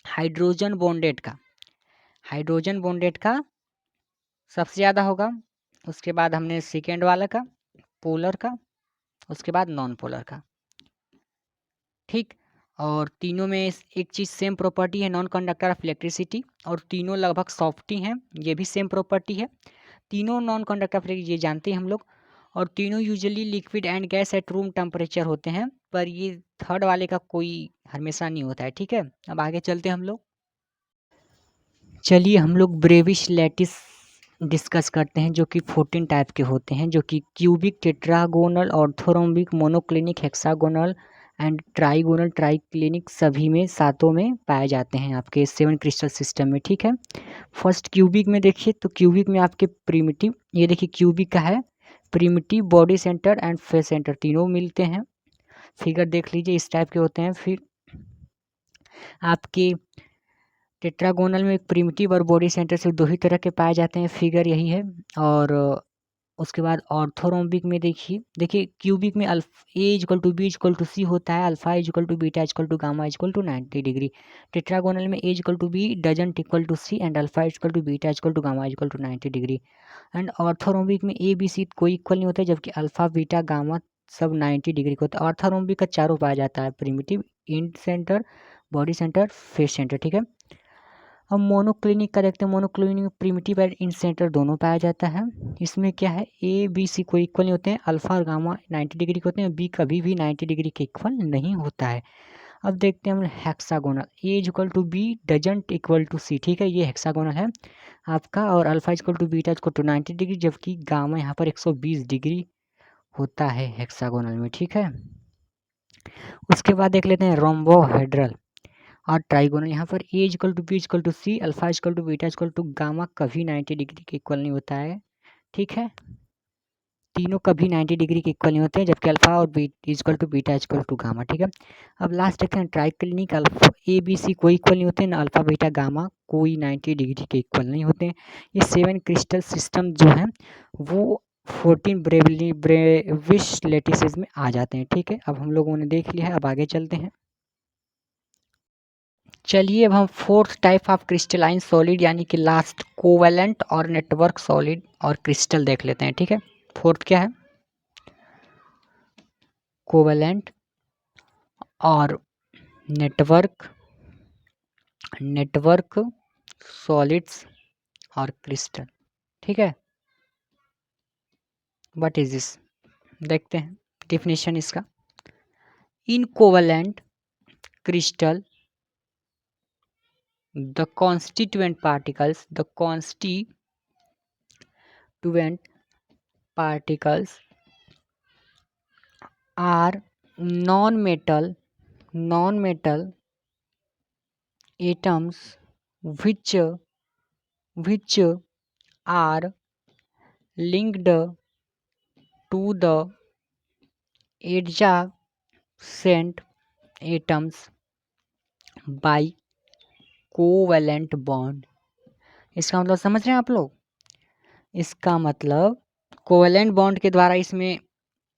हाइड्रोजन बॉन्डेड का सबसे ज़्यादा होगा। उसके बाद हमने सेकेंड वाला का, पोलर का, उसके बाद नॉन पोलर का। ठीक, और तीनों में एक चीज़ सेम प्रॉपर्टी है, नॉन कंडक्टर ऑफ इलेक्ट्रिसिटी, और तीनों लगभग सॉफ्ट ही हैं, ये भी सेम प्रॉपर्टी है। तीनों नॉन कंडक्टर ऑफ, ये जानते हैं हम लोग, और तीनों usually liquid and gas at room temperature होते हैं, पर ये थर्ड वाले का कोई हमेशा नहीं होता है। ठीक है, अब आगे चलते हैं हम लोग। चलिए हम लोग ब्रेविश लैटिस डिस्कस करते हैं, जो कि 14 टाइप के होते हैं, जो कि cubic, tetragonal, orthorhombic, monoclinic, hexagonal and trigonal, triclinic, सभी में सातों में पाए जाते हैं आपके 7 क्रिस्टल सिस्टम में। ठीक है, फर्स्ट क्यूबिक में देखिए, तो क्यूबिक में आपके प्रिमिटिव, ये देखिए क्यूबिक का है, primitive, body centre and face centre तीनों मिलते हैं। फिगर देख लीजिए, इस टाइप के होते हैं। फिर आपके टेट्रागोनल में प्रिमिटिव और बॉडी सेंटर से दो ही तरह के पाए जाते हैं, फिगर यही है। और उसके बाद ऑर्थोरोम्बिक में देखिए क्यूबिक में A equal to B equal to C होता है, alpha equal to beta equal to gamma equal to 90 degree. Tetragonal में A equal to B doesn't equal to C and alpha equal to beta equal to gamma equal to 90 degree. And orthorhombic में A B C कोई equal नहीं होता है, जबकि alpha beta gamma सब 90 degree का होता है। ऑर्थोरोम्बिक का चारों पाया जाता है, primitive, end centre, body centre, face centre. ठीक है, अब मोनोक्लिनिक का देखते हैं। मोनोक्लिनिक में प्रिमिटिव एंड इन सेंटर दोनों पाया जाता है। इसमें क्या है, ए बी सी कोई इक्वल नहीं होते हैं, अल्फा और गामा 90 डिग्री के होते हैं, बी कभी भी 90 डिग्री के इक्वल नहीं होता है। अब देखते हैं हम hexagonal, A equal to B doesn't equal to C. ठीक है, ये हेक्सागोनल है आपका, और alpha equal to beta equal to 90 degree, जबकि गामा यहाँ पर 120 डिग्री होता है हेक्सागोनल में। ठीक है, उसके बाद देख लेते हैं रोम्बोहेड्रल और ट्राइगोनल। यहाँ पर A equal to B equal to C, alpha equal to beta equal to gamma कभी 90 डिग्री के इक्वल नहीं होता है। ठीक है, तीनों कभी 90 डिग्री के इक्वल नहीं होते हैं, जबकि अल्फा और B equal to beta equal to gamma. ठीक है, अब लास्ट देखते हैं triclinic, alpha A B C कोई इक्वल नहीं होते हैं, ना अल्फा बीटा गामा कोई 90 डिग्री के इक्वल नहीं होते हैं। ये 7 क्रिस्टल सिस्टम जो हैं वो 14 ब्रेविश लैटिसेस में आ जाते हैं। ठीक है, अब हम लोगों ने देख लिया है, अब आगे चलते हैं। चलिए अब हम fourth type of crystalline solid, यानी कि लास्ट, कोवेलेंट और नेटवर्क सॉलिड और क्रिस्टल देख लेते हैं। ठीक है, फोर्थ क्या है, कोवेलेंट और नेटवर्क सॉलिड्स और क्रिस्टल। ठीक है, व्हाट इज दिस, देखते हैं डिफिनेशन इसका। In covalent crystal the constituent particles are non-metal atoms which are linked to the adjacent atoms by covalent bond. इसका मतलब समझ रहे हैं आप लोग? इसका मतलब कोवैलेंट बॉन्ड के द्वारा इसमें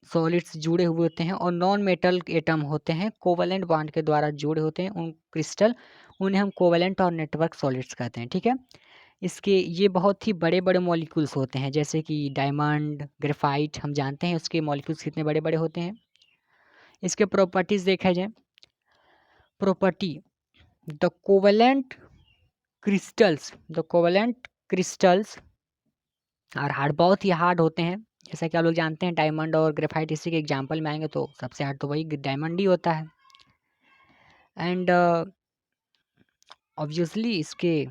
सॉलिड्स जुड़े हुए होते हैं और नॉन मेटल एटम होते हैं कोवैलेंट बॉन्ड के द्वारा जुड़े होते हैं उन क्रिस्टल, उन्हें हम कोवैलेंट और नेटवर्क सॉलिड्स कहते हैं। ठीक है, इसके ये बहुत ही बड़े बड़े मॉलिक्यूल्स होते हैं, जैसे कि डायमंड, ग्रेफाइट, हम जानते हैं उसके मॉलिक्यूल्स कितने बड़े बड़े होते हैं। इसके प्रॉपर्टीज देखा जाए, प्रॉपर्टी, द कोवैलेंट क्रिस्टल्स और हार्ड, बहुत ही हार्ड होते हैं। जैसा कि आप लोग जानते हैं डायमंड और ग्रेफाइट इसी के एग्जांपल में आएंगे, तो सबसे हार्ड तो वही डायमंड ही होता है। एंड ऑब्वियसली इसके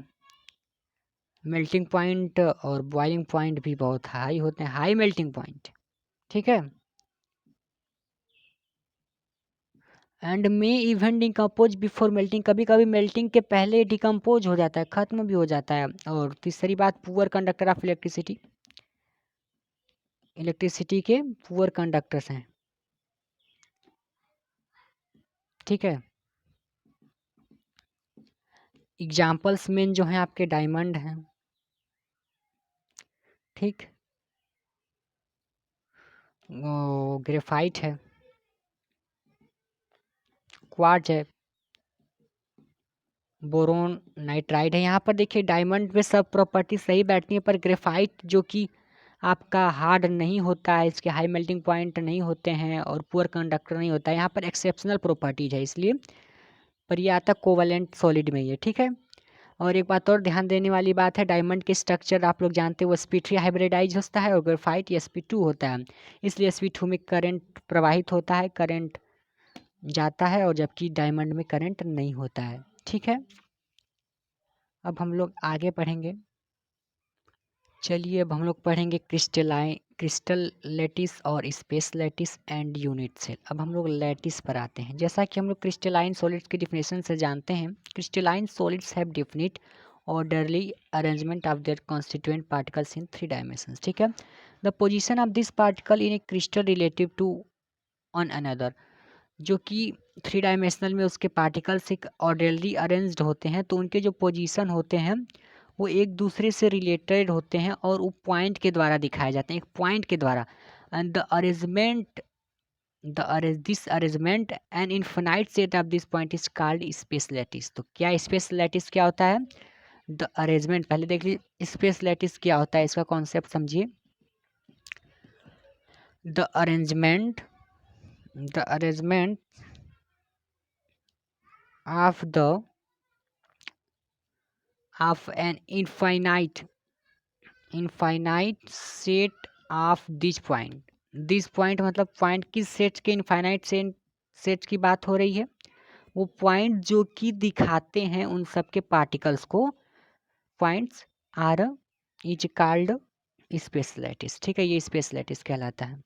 मेल्टिंग पॉइंट और बॉइलिंग पॉइंट भी बहुत हाई होते हैं, हाई मेल्टिंग पॉइंट। ठीक है, and may even decompose before melting, कभी कभी मेल्टिंग के पहले डिकम्पोज हो जाता है, खत्म भी हो जाता है। और तीसरी बात, poor conductor of electricity, electricity के पुअर कंडक्टर्स हैं। ठीक है, एग्जाम्पल्स मेन जो हैं आपके डायमंड हैं, ठीक, वो ग्रेफाइट है, क्वार्ट्ज है, बोरोन नाइट्राइड है। यहाँ पर देखिए डायमंड में सब प्रॉपर्टी सही बैठती है, पर ग्रेफाइट जो कि आपका हार्ड नहीं होता है, इसके हाई मेल्टिंग पॉइंट नहीं होते हैं और पुअर कंडक्टर नहीं होता है, यहाँ पर एक्सेप्शनल प्रॉपर्टीज है, इसलिए पर ये आता कोवैलेंट सॉलिड में ही है। ठीक है, और एक बात और ध्यान देने वाली बात है, डायमंड के स्ट्रक्चर आप लोग जानते हैं वो sp3 हाइब्रिडाइज होता है और ग्रेफाइट sp2 होता है, इसलिए sp2 में करंट प्रवाहित होता है, करंट जाता है, और जबकि डायमंड में करंट नहीं होता है। ठीक है, अब हम लोग आगे पढ़ेंगे। चलिए अब हम लोग पढ़ेंगे क्रिस्टल लैटिस और space lattice and unit cell. अब हम लोग लैटिस पर आते हैं। जैसा कि हम लोग क्रिस्टलाइन सॉलिड्स की डिफिनेशन से जानते हैं, crystalline solids have definite orderly arrangement of their constituent particles in 3 dimensions. ठीक है, the position of this particle in a crystal relative to one another, जो कि 3 डायमेंशनल में उसके पार्टिकल्स एक ऑर्डरली अरेंज्ड होते हैं, तो उनके जो पोजीशन होते हैं वो एक दूसरे से रिलेटेड होते हैं और वो पॉइंट के द्वारा दिखाए जाते हैं, एक पॉइंट के द्वारा। And the arrangement this arrangement and infinite set of this point is called space lattice. तो क्या स्पेस लैटिस क्या होता है? द अरेंजमेंट, पहले देख लीजिए स्पेस लैटिस क्या होता है, इसका कॉन्सेप्ट समझिए। The arrangement of an infinite set of this point मतलब पॉइंट किस सेट के इनफाइनाइट सेट की बात हो रही है? वो पॉइंट जो कि दिखाते हैं उन सब के पार्टिकल्स को, points are is called space lattice. ठीक है, ये स्पेस लैटिस कहलाता है।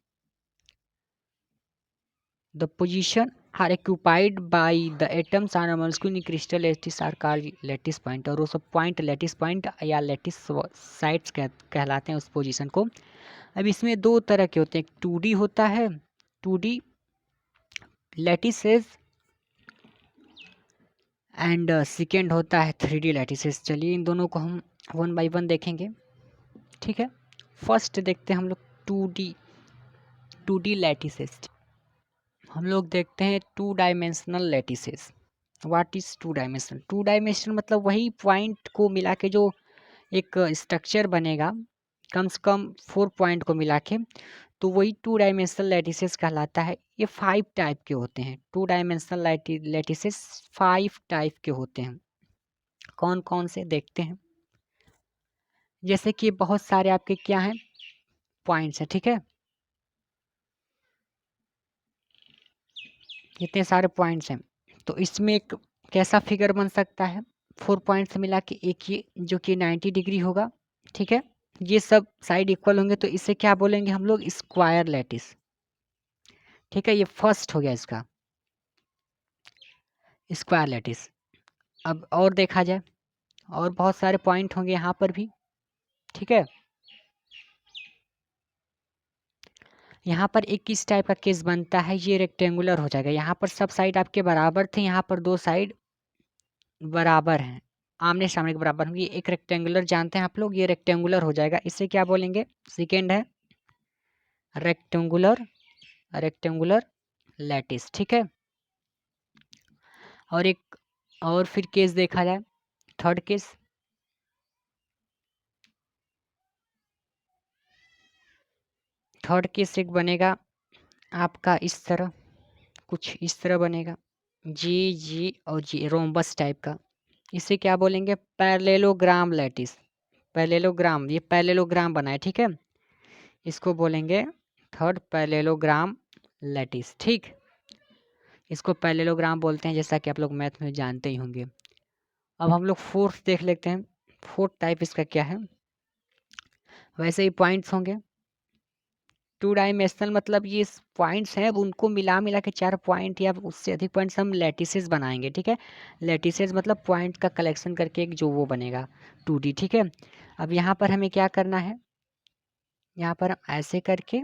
The position are occupied by the atoms on a molecule in crystal lattice are called lattice point, और वो सब पॉइंट लैटिस पॉइंट या लैटिस साइट्स कहलाते हैं उस पोजीशन को। अब इसमें दो तरह के होते हैं, एक 2D होता है, 2D लैटिसेस, एंड सेकेंड होता है 3D लैटिसेस। चलिए इन दोनों को हम 1 बाय 1 देखेंगे। ठीक है, फर्स्ट देखते हैं हम लोग 2D लैटिसेस। हम लोग देखते हैं 2 dimensional lattices. What is 2 dimensional? 2 dimensional मतलब वही पॉइंट को मिला के जो एक स्ट्रक्चर बनेगा, कम से कम 4 पॉइंट को मिला के, तो वही 2 डायमेंशनल लैटिसेस कहलाता है। ये 5 टाइप के होते हैं, 2 डायमेंशनल लैटिसेस 5 टाइप के होते हैं। कौन कौन से देखते हैं? जैसे कि बहुत सारे आपके क्या हैं, पॉइंट्स हैं। ठीक है, इतने सारे पॉइंट्स हैं, तो इसमें एक कैसा फिगर बन सकता है? 4 पॉइंट्स मिला के एक ये जो कि 90 डिग्री होगा। ठीक है, ये सब साइड इक्वल होंगे, तो इसे क्या बोलेंगे हम लोग? Square lattice. ठीक है, ये फर्स्ट हो गया इसका स्क्वायर लैटिस। अब और देखा जाए, और बहुत सारे पॉइंट होंगे यहाँ पर भी। ठीक है, यहाँ पर एक किस टाइप का केस बनता है, ये रेक्टेंगुलर हो जाएगा। यहाँ पर सब साइड आपके बराबर थे, यहाँ पर 2 साइड बराबर हैं, आमने सामने के बराबर होंगे। एक रेक्टेंगुलर जानते हैं आप लोग, ये रेक्टेंगुलर हो जाएगा, इसे क्या बोलेंगे? सेकेंड है रेक्टेंगुलर, रेक्टेंगुलर लैटिस, ठीक है। और एक और फिर केस देखा जाए, थर्ड केस, थर्ड केस एक बनेगा आपका इस तरह, कुछ इस तरह बनेगा, जी जी और जी, रोम्बस टाइप का। इसे क्या बोलेंगे? पैरेललोग्राम लैटिस, पैरेललोग्राम, ये पैरेललोग्राम बना है, ठीक है, इसको बोलेंगे थर्ड पैरेललोग्राम लैटिस, ठीक। इसको पैरेललोग्राम बोलते हैं, जैसा कि आप लोग मैथ में जानते ही होंगे। अब हम लोग फोर्थ देख लेते हैं, फोर्थ टाइप इसका क्या है। वैसे ही पॉइंट्स होंगे, टू डायमेंशनल, मतलब ये पॉइंट्स हैं, अब उनको मिला मिला के 4 पॉइंट या उससे अधिक पॉइंट्स हम लैटिसेस बनाएंगे, ठीक है। लैटिसेस मतलब पॉइंट का कलेक्शन करके एक जो वो बनेगा 2D, ठीक है। अब यहाँ पर हमें क्या करना है, यहाँ पर हम ऐसे करके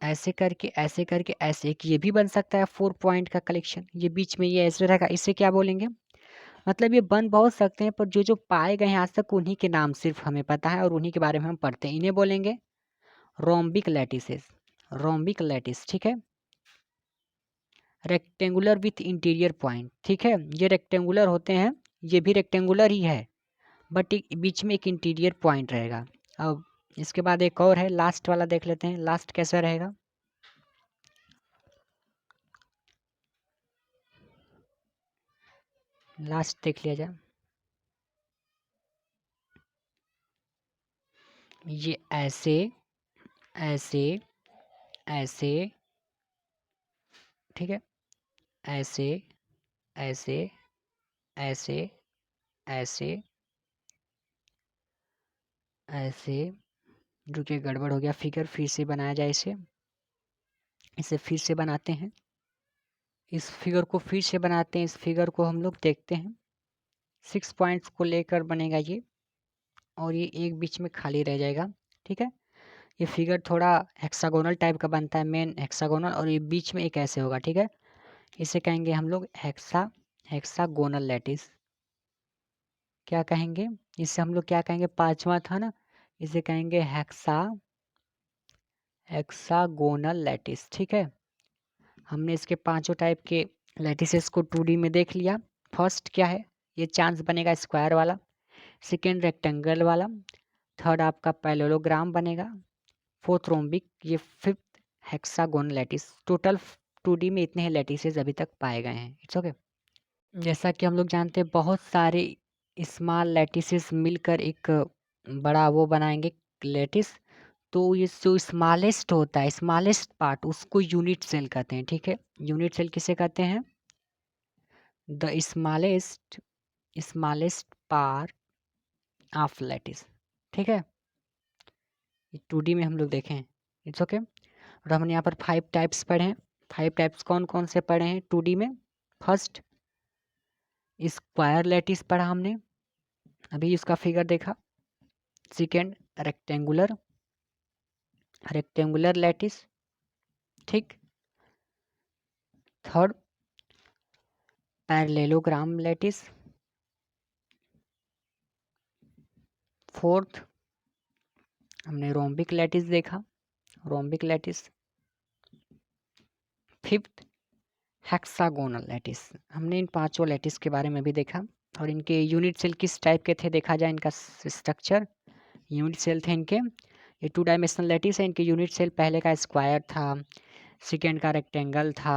ऐसे करके ऐसे करके ऐसे, एक ये भी बन सकता है 4 पॉइंट का कलेक्शन, ये बीच में ये ऐसे रहेगा, इसे क्या बोलेंगे? मतलब ये बन बहुत सकते हैं, पर जो जो पाए गए हैं आज तक उन्हीं के नाम सिर्फ हमें पता है और उन्हीं के बारे में हम पढ़ते हैं, इन्हें बोलेंगे रोम्बिक लैटिसेस, रोम्बिक लैटिस, ठीक है। रेक्टेंगुलर विथ इंटीरियर पॉइंट, ठीक है, ये रेक्टेंगुलर होते हैं, ये भी रेक्टेंगुलर ही है, बट बीच में एक इंटीरियर पॉइंट रहेगा। अब इसके बाद एक और है, लास्ट वाला देख लेते हैं, लास्ट कैसा रहेगा। लास्ट देख लिया जाए, ये ऐसे ऐसे ऐसे, ठीक है, ऐसे ऐसे ऐसे ऐसे ऐसे, जो कि गड़बड़ हो गया, फिगर फिर से बनाया जाए, इसे इसे फिर से बनाते हैं, इस फिगर को फिर से बनाते हैं, इस फिगर को हम लोग देखते हैं, 6 पॉइंट्स को लेकर बनेगा ये, और ये एक बीच में खाली रह जाएगा, ठीक है। ये फिगर थोड़ा हेक्सागोनल टाइप का बनता है, मेन हेक्सागोनल, और ये बीच में एक ऐसे होगा, ठीक है। इसे कहेंगे हम लोग हेक्सागोनल लैटिस, क्या कहेंगे इसे हम लोग? क्या कहेंगे? पांचवा था ना, इसे कहेंगे हेक्सागोनल लैटिस, ठीक है। हमने इसके पांचों टाइप के लैटिसेस को 2D में देख लिया। फर्स्ट क्या है, ये चांस बनेगा स्क्वायर वाला, सेकेंड रेक्टेंगल वाला, थर्ड आपका पैरेललोग्राम बनेगा, फोर्थ रोम्बिक, ये fifth hexagonal lattice. Total 2D में इतने ही लैटिसेस अभी तक पाए गए हैं, इट्स ओके। जैसा कि हम लोग जानते हैं, बहुत सारे स्मॉल लैटिसेस मिलकर एक बड़ा वो बनाएंगे लैटिस, तो ये जो स्मॉलेस्ट होता है, स्मॉलेस्ट पार्ट, उसको यूनिट सेल कहते हैं, ठीक है। यूनिट सेल किसे कहते हैं? The smallest part of lattice, ठीक है। 2D में हम लोग देखें, इट्स ओके। और हमने यहाँ पर 5 टाइप्स पढ़े हैं। 5 टाइप्स कौन कौन से पढ़े हैं 2D में? फर्स्ट स्क्वायर लैटिस पढ़ा हमने, अभी इसका फिगर देखा। सेकेंड रेक्टेंगुलर, रेक्टेंगुलर लैटिस, ठीक। थर्ड पैरेललोग्राम लैटिस, फोर्थ हमने रोम्बिक लैटिस देखा, rhombic lattice. Fifth hexagonal lattice, हमने इन पांचों लैटिस के बारे में भी देखा, और इनके यूनिट सेल किस टाइप के थे देखा जाए, इनका स्ट्रक्चर, यूनिट सेल थे इनके, ये 2 डायमेंशनल लैटिस है, इनके यूनिट सेल पहले का स्क्वायर था, सेकेंड का रेक्टेंगल था,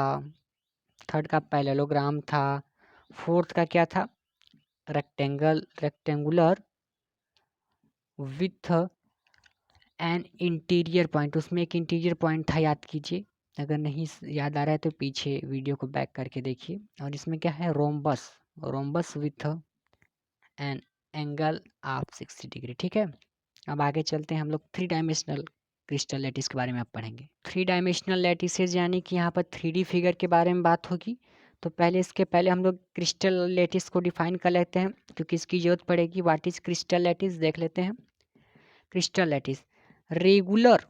थर्ड का पैरेललोग्राम था, फोर्थ का क्या था? Rectangular with an interior point, उसमें एक इंटीरियर पॉइंट था, याद कीजिए, अगर नहीं याद आ रहा है तो पीछे वीडियो को बैक करके देखिए। और इसमें क्या है? Rhombus, rhombus with an angle of 60 degree, ठीक है। अब आगे चलते हैं, हम लोग 3 डायमेंशनल क्रिस्टल लैटिस के बारे में आप पढ़ेंगे। 3 डायमेंशनल लैटिसेज यानी कि यहाँ पर 3D फिगर के बारे में बात होगी। तो पहले इसके पहले हम लोग क्रिस्टल लैटिस को डिफाइन कर लेते हैं, क्योंकि इसकी जरूरत पड़ेगी। व्हाट इज क्रिस्टल लैटिस देख लेते हैं। Crystal lattice regular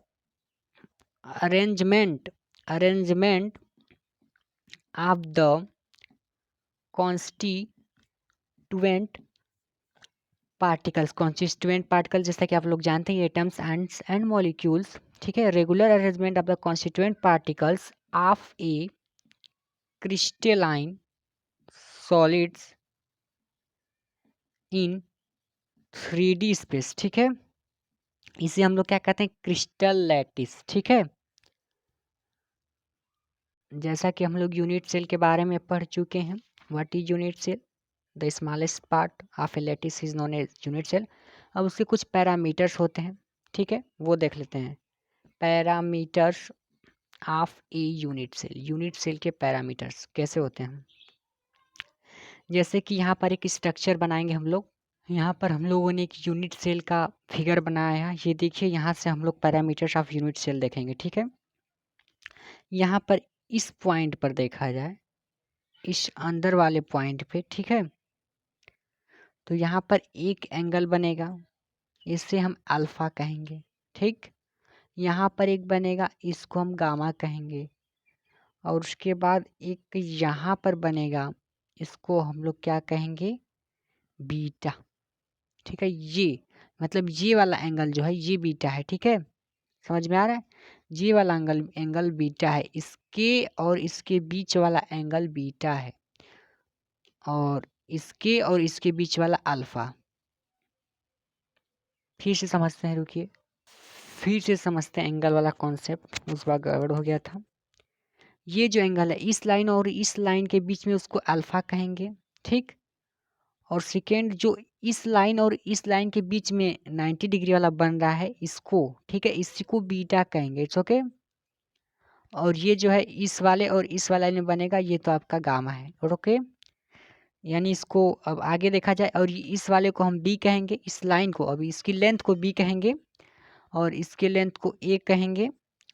arrangement of the constituent particle जैसा कि आप लोग जानते हैं एटम्स एंड मॉलिक्यूल्स, ठीक है। Regular arrangement of the constituent particles of A crystalline solids in 3D space, ठीक है। इसे हम लोग क्या कहते हैं, क्रिस्टल लैटिस, ठीक है। जैसा कि हम लोग यूनिट सेल के बारे में पढ़ चुके हैं, what is unit cell, the smallest part of a lattice is known as unit cell. अब उसके कुछ पैरामीटर्स होते हैं, ठीक है, वो देख लेते हैं। Parameters of a unit cell के पैरामीटर्स कैसे होते हैं। जैसे कि यहाँ पर एक स्ट्रक्चर बनाएंगे हम लोग, यहाँ पर हम लोगों ने एक यूनिट सेल का फिगर बनाया है, ये देखिए, यहाँ से हम लोग पैरामीटर्स ऑफ यूनिट सेल देखेंगे, ठीक है। यहाँ पर इस पॉइंट पर देखा जाए, इस अंदर वाले पॉइंट पे, ठीक है, तो यहाँ पर एक एंगल बनेगा, इसे हम अल्फा कहेंगे, ठीक। यहाँ पर एक बनेगा, इसको हम गामा कहेंगे, और उसके बाद एक यहाँ पर बनेगा, इसको हम लोग क्या कहेंगे, बीटा, ठीक है। ये मतलब ये वाला एंगल जो है ये बीटा है, ठीक है, समझ में आ रहा है। ये वाला एंगल बीटा है, इसके और इसके बीच वाला एंगल बीटा है, और इसके बीच वाला अल्फा। फिर से समझते हैं, रुकिए, फिर से समझते हैं एंगल वाला कॉन्सेप्ट, उस बार गड़बड़ हो गया था। ये जो एंगल है इस लाइन और इस लाइन के बीच में, उसको अल्फा कहेंगे, ठीक। और सेकेंड जो इस लाइन और इस लाइन के बीच में 90 डिग्री वाला बन रहा है, इसको, ठीक है, इसको बीटा कहेंगे, इट्स ओके। और ये जो है इस वाले और इस वाले में बनेगा, ये तो आपका गामा है, और ओके। यानी इसको अब आगे देखा जाए, और इस वाले को हम बी कहेंगे, इस लाइन को, अभी इसकी लेंथ को बी कहेंगे, और इसके लेंथ को ए कहेंगे,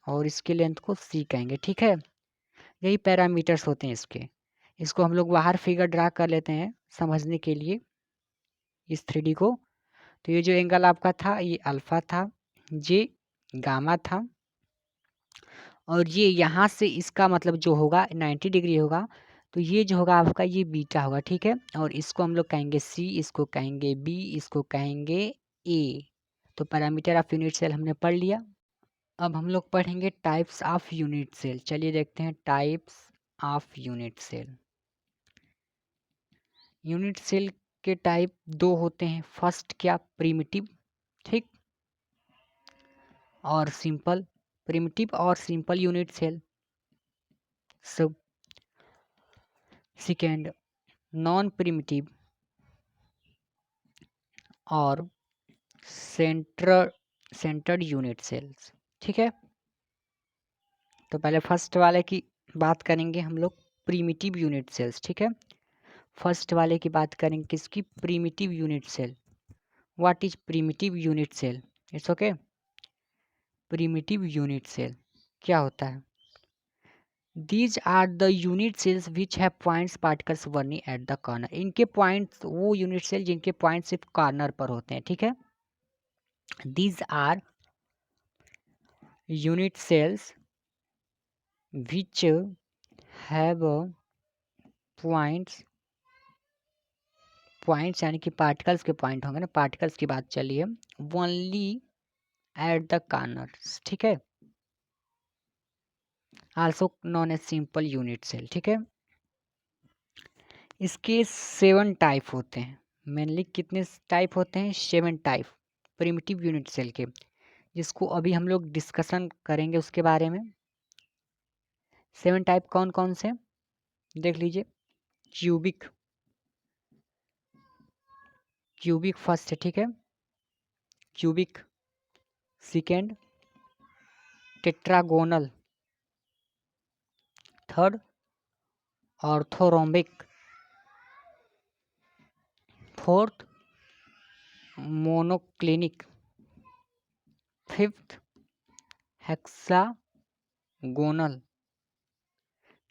और इसके लेंथ को सी कहेंगे, ठीक है। यही पैरामीटर्स होते हैं इसके। इसको हम लोग बाहर फिगर ड्रा कर लेते हैं समझने के लिए इस 3D को। तो ये जो एंगल आपका था ये अल्फा था, ये गामा था, और ये यहाँ से इसका मतलब जो होगा 90 डिग्री होगा, तो ये जो होगा आपका ये बीटा होगा, ठीक है। और इसको हम लोग कहेंगे सी, इसको कहेंगे बी, इसको कहेंगे ए। तो पैरामीटर ऑफ यूनिट सेल हमने पढ़ लिया। अब हम लोग पढ़ेंगे टाइप्स ऑफ यूनिट सेल। चलिए देखते हैं types of unit cell. Unit cell के टाइप दो होते हैं, फर्स्ट क्या, प्रिमिटिव, ठीक, और सिंपल। प्रिमिटिव और सिंपल यूनिट सेल। सब सेकेंड नॉन प्रिमिटिव और सेंटर्ड यूनिट सेल्स, ठीक है। तो पहले फर्स्ट वाले की बात करेंगे हम लोग, प्रिमिटिव यूनिट सेल्स, ठीक है। फर्स्ट वाले की बात करेंगे किसकी, primitive unit cell. What is primitive unit cell, it's okay. Primitive unit cell क्या होता है, These are the unit cells which have points particles running at the corner. इनके पॉइंट्स वो यूनिट सेल जिनके पॉइंट सिर्फ कॉर्नर पर होते हैं, ठीक है। These are unit cells which have points यानी कि पार्टिकल्स के पॉइंट होंगे ना, पार्टिकल्स की बात चलिए, ओनली एट द कॉर्नर्स, ठीक है। Also known as simple unit cell, ठीक है। इसके 7 टाइप होते हैं, मेनली कितने टाइप होते हैं, 7 टाइप प्रिमिटिव यूनिट सेल के, जिसको अभी हम लोग डिस्कशन करेंगे उसके बारे में। 7 टाइप कौन कौन से देख लीजिए। क्यूबिक फर्स्ट है, ठीक है, cubic. Second tetragonal. Third orthorhombic. Fourth monoclinic. Fifth hexagonal.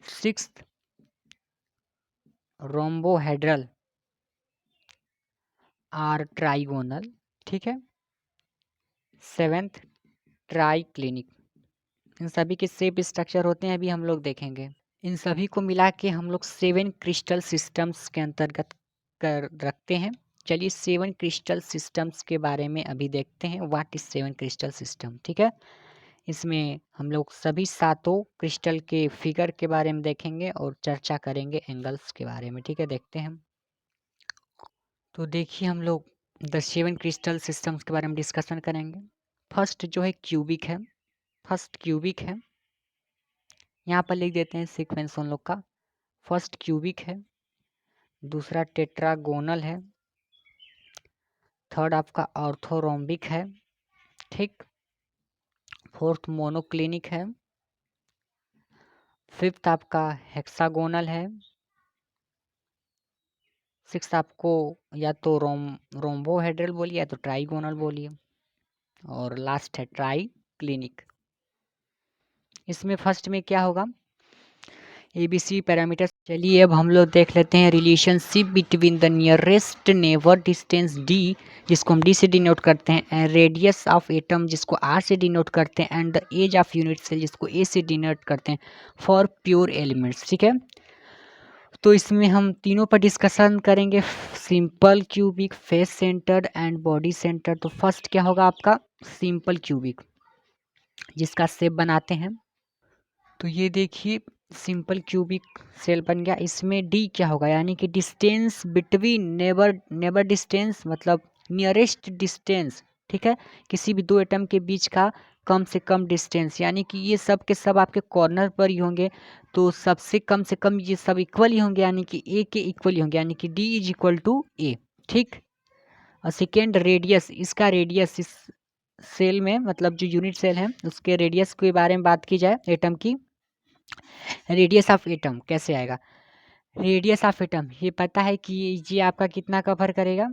Sixth rhombohedral or trigonal, ठीक है। Seventh try clinic. इन सभी के शेप स्ट्रक्चर होते हैं, अभी हम लोग देखेंगे। इन सभी को मिला के हम लोग 7 क्रिस्टल सिस्टम्स के अंतर्गत कर रखते हैं। चलिए 7 क्रिस्टल सिस्टम्स के बारे में अभी देखते हैं, व्हाट इज 7 क्रिस्टल सिस्टम। ठीक है, इसमें हम लोग सभी सातों क्रिस्टल के फिगर के बारे में देखेंगे और चर्चा करेंगे एंगल्स के बारे में। ठीक है, देखते हैं हम। तो देखिए हम लोग द 7 क्रिस्टल सिस्टम्स के बारे में डिस्कशन करेंगे। फर्स्ट जो है क्यूबिक है, फर्स्ट क्यूबिक है, यहाँ पर लिख देते हैं सीक्वेंस उन लोग का। फर्स्ट क्यूबिक है, दूसरा टेट्रागोनल है, थर्ड आपका ऑर्थोरोम्बिक है, ठीक, फोर्थ मोनोक्लिनिक है, फिफ्थ आपका हेक्सागोनल है, सिक्स्थ आपको या तो रोम्बोहेड्रल बोलिए या तो ट्राइगोनल बोलिए, और लास्ट है ट्राई क्लिनिक। इसमें फर्स्ट में क्या होगा, एबीसी पैरामीटर। चलिए अब हम लोग देख लेते हैं relationship between the nearest neighbour distance D, जिसको हम डी से डिनोट करते हैं, एंड रेडियस ऑफ एटम जिसको आर से डिनोट करते हैं, and the edge of unit cell जिसको ए से डिनोट करते हैं, फॉर प्योर एलिमेंट्स। ठीक है, तो इसमें हम तीनों पर डिस्कशन करेंगे, simple cubic, face centred and body centred. तो फर्स्ट क्या होगा आपका सिंपल क्यूबिक, जिसका शेप बनाते हैं। तो ये देखिए सिंपल क्यूबिक सेल बन गया। इसमें डी क्या होगा, यानी कि डिस्टेंस बिटवीन नेबर डिस्टेंस, मतलब नियरेस्ट डिस्टेंस। ठीक है, किसी भी दो एटम के बीच का कम से कम डिस्टेंस, यानी कि ये सब के सब आपके कॉर्नर पर ही होंगे, तो सबसे कम से कम ये सब इक्वल ही होंगे, यानी कि ए के इक्वल ही होंगे, यानी कि डी इज इक्वल टू ए। ठीक, और सेकेंड रेडियस, इसका रेडियस इस सेल में, मतलब जो यूनिट सेल है उसके रेडियस के बारे में बात की जाए एटम की, रेडियस ऑफ एटम कैसे आएगा, रेडियस ऑफ एटम ये पता है कि ये आपका कितना कवर करेगा,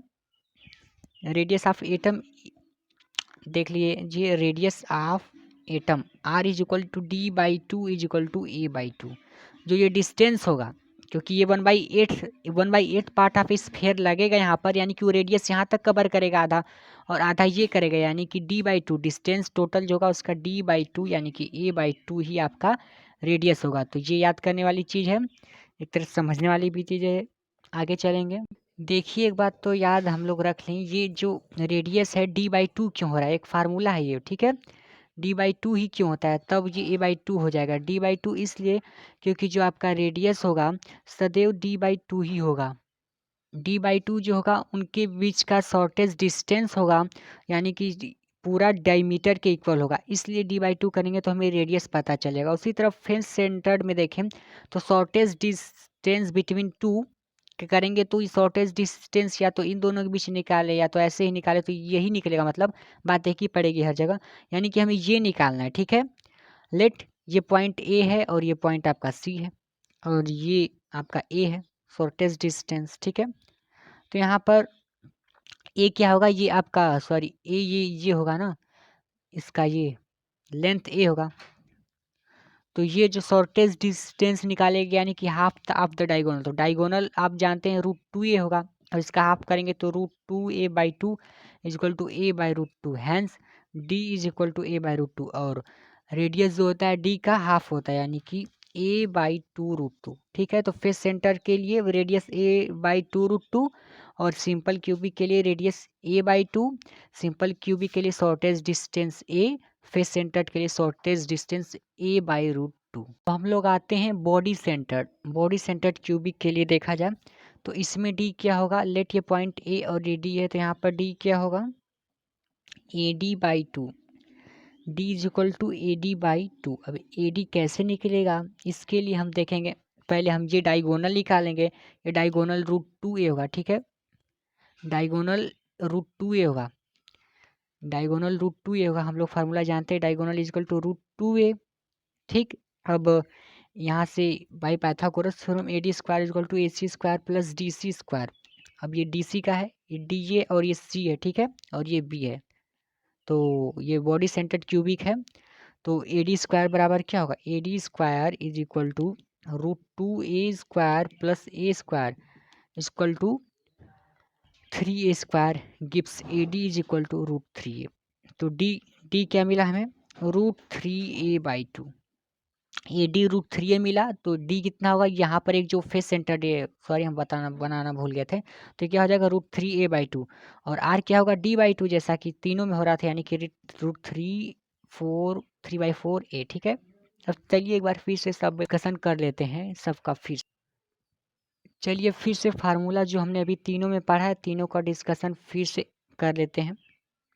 रेडियस ऑफ एटम देख लिए जी, radius of atom R is equal to D by two is equal to A by two. जो ये डिस्टेंस होगा, क्योंकि ये 1/8 पार्ट ऑफ स्फीयर लगेगा यहाँ पर, यानी कि वो रेडियस यहाँ तक कवर करेगा आधा, और आधा ये करेगा, यानी कि D by to, distance total जो होगा उसका डी बाई टू, यानी कि ए बाई टू ही आपका रेडियस होगा। तो ये याद करने वाली चीज़ है, एक तरह से समझने वाली भी चीज़ है। आगे चलेंगे, देखिए एक बात तो याद हम लोग रख लें, ये जो रेडियस है डी बाई टू क्यों हो रहा है, एक फार्मूला है ये। ठीक है, डी बाई टू ही क्यों होता है, तब ये ए बाई टू हो जाएगा। डी बाई टू इसलिए क्योंकि जो आपका रेडियस होगा सदैव डी बाई टू ही होगा। डी बाई टू जो होगा उनके बीच का शॉर्टेज डिस्टेंस होगा, यानी कि पूरा डायमीटर के इक्वल होगा, इसलिए डी बाई टू करेंगे तो हमें रेडियस पता चलेगा। उसी तरह फेस सेंटर्ड में देखें तो शॉर्टेज डिस्टेंस बिटवीन टू करेंगे तो शॉर्टेज डिस्टेंस या तो इन दोनों के बीच निकाले या तो ऐसे ही निकाले, तो यही निकलेगा, मतलब बात एक ही पड़ेगी हर जगह, यानी कि हमें ये निकालना है। ठीक है, लेट ये पॉइंट ए है और ये पॉइंट आपका सी है और ये आपका ए है, शॉर्टेज डिस्टेंस। ठीक है, तो यहाँ पर ए क्या होगा, ये आपका सॉरी ए ये होगा ना, इसका ये लेंथ ए होगा, तो ये जो शॉर्टेज डिस्टेंस निकालेगा यानी कि हाफ ऑफ द डायगोनल, तो डायगोनल आप जानते हैं √2a होगा, और इसका हाफ करेंगे तो √2a by two is equal to A by √2, hence D is equal to A by √2, और रेडियस जो होता है डी का हाफ होता है, यानी कि ए बाई टू √2। ठीक है, तो फेस सेंटर के लिए रेडियस ए बाई टू √2, और सिंपल क्यूबिक के लिए radius A by to, simple cubic के लिए शॉर्टेज डिस्टेंस ए, फेस सेंटर्ड के लिए शॉर्टेज डिस्टेंस ए बाई √2। तो हम लोग आते हैं बॉडी सेंटर्ड क्यूबिक के लिए देखा जाए तो इसमें डी क्या होगा, लेट ये पॉइंट ए और डी है, तो यहाँ पर डी क्या होगा, A D by two, D is equal to A D by two. अब ए डी कैसे निकलेगा, इसके लिए हम देखेंगे, पहले हम ये डायगोनल निकालेंगे, ये डायगोनल √2a होगा। ठीक है, डायगोनल √2a होगा, डायगोनल √2a होगा, हम लोग फार्मूला जानते हैं, diagonal is equal to √2a। ठीक, अब यहाँ से by Pythagoras theorem A D square is equal to A C square plus D C square. अब ये डी सी का है, ये डी ए और ये सी है। ठीक है, और ये बी है, तो ये बॉडी सेंटर्ड क्यूबिक है, तो ए डी स्क्वायर बराबर क्या होगा, A D square is equal to √2a square plus A square is equal to 3a square, gives A D is equal to √3a। तो डी क्या मिला हमें, √3a बाई टू, ये डी रूट थ्री ए मिला, तो D कितना होगा, यहाँ पर एक जो फेस सेंटर डे, सॉरी हम बनाना भूल गए थे, तो क्या हो जाएगा root three A by two, और आर क्या होगा डी बाई टू, जैसा कि तीनों में हो रहा था, यानी कि रूट थ्री बाई फोर ए। ठीक है, अब चलिए एक बार फिर से सब डिस्कशन कर लेते हैं सबका फिर। चलिए फिर से फार्मूला जो हमने अभी तीनों में पढ़ा है, तीनों का डिस्कशन फिर से कर लेते हैं।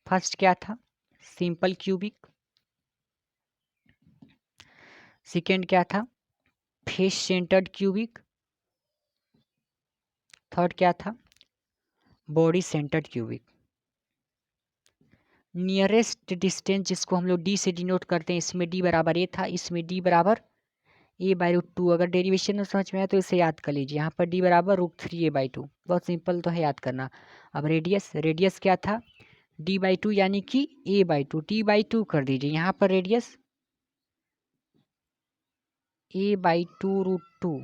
फर्स्ट क्या था, सिंपल क्यूबिक। सेकेंड क्या था, फेस सेंटर्ड क्यूबिक। थर्ड क्या था, body centred cubic. Nearest distance जिसको हम लोग डी से डिनोट करते हैं, इसमें डी बराबर ए था, इसमें डी बराबर ए बाई रूट टू। अगर डेरिवेशन में समझ में आया तो इसे याद कर लीजिए, यहाँ पर डी बराबर root three A by two, बहुत सिंपल तो है याद करना। अब रेडियस क्या था, डी बाई टू, यानी कि A by two, D by two कर दीजिए, यहाँ पर radius A by two root two.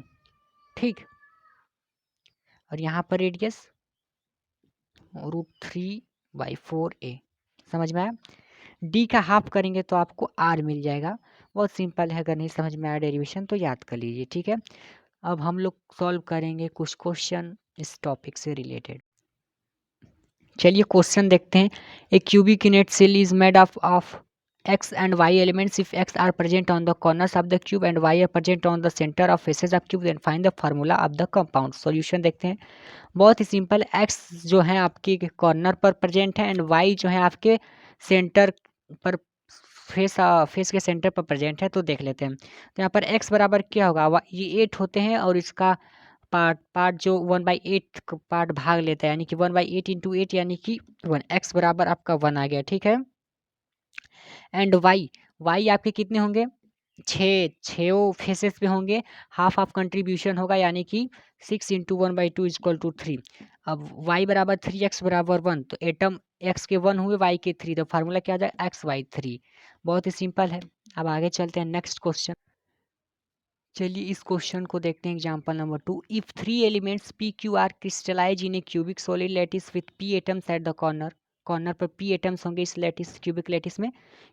ठीक, और यहाँ पर radius root three by four A. समझ में आया, डी का हाफ करेंगे तो आपको आर मिल जाएगा, बहुत सिंपल है, अगर नहीं समझ में आया डेरिवेशन तो याद कर लीजिए। ठीक है, अब हम लोग सॉल्व करेंगे कुछ क्वेश्चन इस टॉपिक से रिलेटेड। चलिए क्वेश्चन देखते हैं। A cubic unit cell is made of x and y elements if x are present on the corners of the cube and y are present on the center of faces of cube, then find the formula of the compound. Solution देखते हैं, बहुत ही simple. x जो है आपके corner पर present है and y जो है आपके सेंटर पर, फेस के सेंटर पर प्रेजेंट है, तो देख लेते हैं। तो यहाँ पर x बराबर क्या होगा, ये 8 होते हैं और इसका पार्ट जो 1/8 पार्ट भाग लेता है, यानी कि 1/8 इंटू 8 यानी कि 1, x बराबर आपका 1 आ गया। ठीक है, एंड y आपके कितने होंगे, छः फेसेस पे होंगे, हाफ ऑफ कंट्रीब्यूशन होगा, यानी कि 6 इंटू 1/2 इजक्वल टू 3। अब y बराबर 3x बराबर 1, तो एटम x के 1 हुए, y के 3, तो फार्मूला क्या आ जाए x/3। बहुत ही सिंपल है। अब आगे चलते हैं नेक्स्ट क्वेश्चन। चलिए इस क्वेश्चन को देखते हैं, example number 2। If three elements P Q R crystallise in a cubic solid lattice with P atoms at the corner पर p एटम्स होंगे इस लैटिस, क्यूबिक लैटिस में,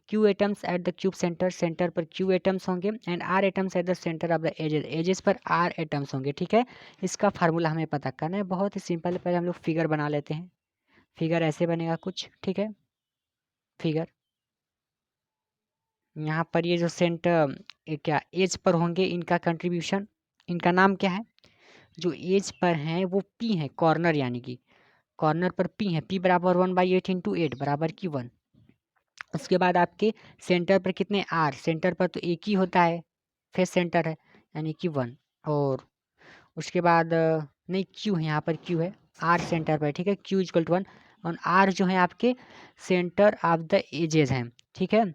q atoms at the cube centre पर q atoms होंगे, and r atoms at the centre of the edges पर r atoms होंगे। ठीक है, इसका फार्मूला हमें पता करना है, बहुत ही सिंपल है। पहले हम लोग फिगर बना लेते हैं। फिगर ऐसे बनेगा कुछ। ठीक है, फिगर यहाँ पर ये जो सेंटर क्या एज पर होंगे, इनका कंट्रीब्यूशन, इनका नाम क्या है, जो एज पर हैं वो p है, कॉर्नर यानी कि कॉर्नर पर p है, p बराबर 1/8 इंटू 8 बराबर की 1। उसके बाद आपके सेंटर पर कितने r, सेंटर पर तो एक ही होता है, फेस सेंटर है, यानी कि 1। और उसके बाद नहीं q है, यहाँ पर q है, r सेंटर पर। ठीक है, q इक्वल टू 1, और r जो है आपके सेंटर ऑफ द एजेस हैं। ठीक है,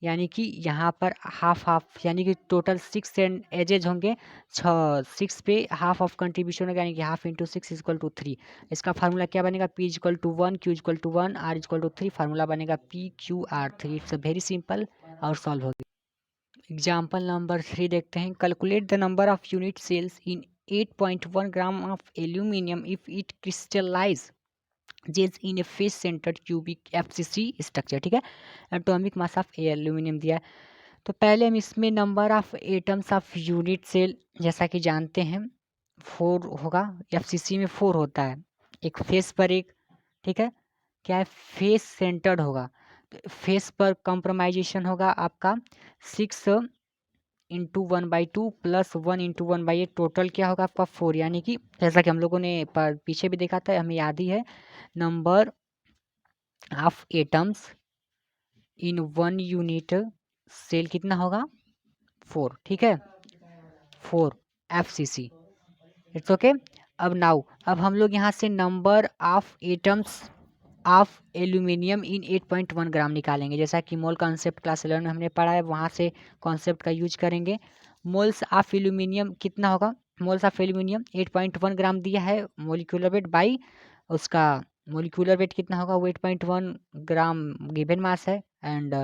यानी कि यहाँ पर हाफ यानी कि टोटल 6 एजेज होंगे, 6 पे हाफ ऑफ कंट्रीब्यूशन होगा, यानी कि हाफ इंटू 6 इक्वल टू 3। इसका फार्मूला क्या बनेगा, p equal to 1, q equal to 1, r equal to 3, formula बनेगा PQR3। इट्स वेरी सिंपल और सॉल्व होगी। एग्जाम्पल नंबर 3 देखते हैं। Calculate the number of unit cells in 8.1 gram of aluminium if it crystallizes in a face centred cubic FCC structure. ठीक है, atomic mass of aluminium दिया है। तो पहले हम इसमें number of atoms of unit cell, जैसा कि जानते हैं 4 होगा, FCC में 4 होता है, एक फेस पर एक। ठीक है, क्या है, फेस सेंटर्ड होगा, तो फेस पर कंप्रोमाइजेशन होगा आपका 6 इंटू 1/2 प्लस 1 इंटू 1/8, टोटल क्या होगा आपका 4, यानी कि जैसा कि हम लोगों ने पीछे भी देखा था, हमें याद ही है, number of atoms in 1 unit cell कितना होगा 4। ठीक है, 4 FCC, इट्स ओके। अब हम लोग यहाँ से number of atoms of aluminium in 8.1 gram निकालेंगे, जैसा कि मोल कॉन्सेप्ट क्लास 11 में हमने पढ़ा है, वहाँ से कॉन्सेप्ट का यूज करेंगे। मोल्स ऑफ एल्यूमिनियम कितना होगा, मोल्स ऑफ एल्यूमिनियम 8.1 ग्राम दिया है, मोलिकुलर वेट बाई उसका मोलिकुलर वेट कितना होगा, वो 8.1 ग्राम गिवन मास है, एंड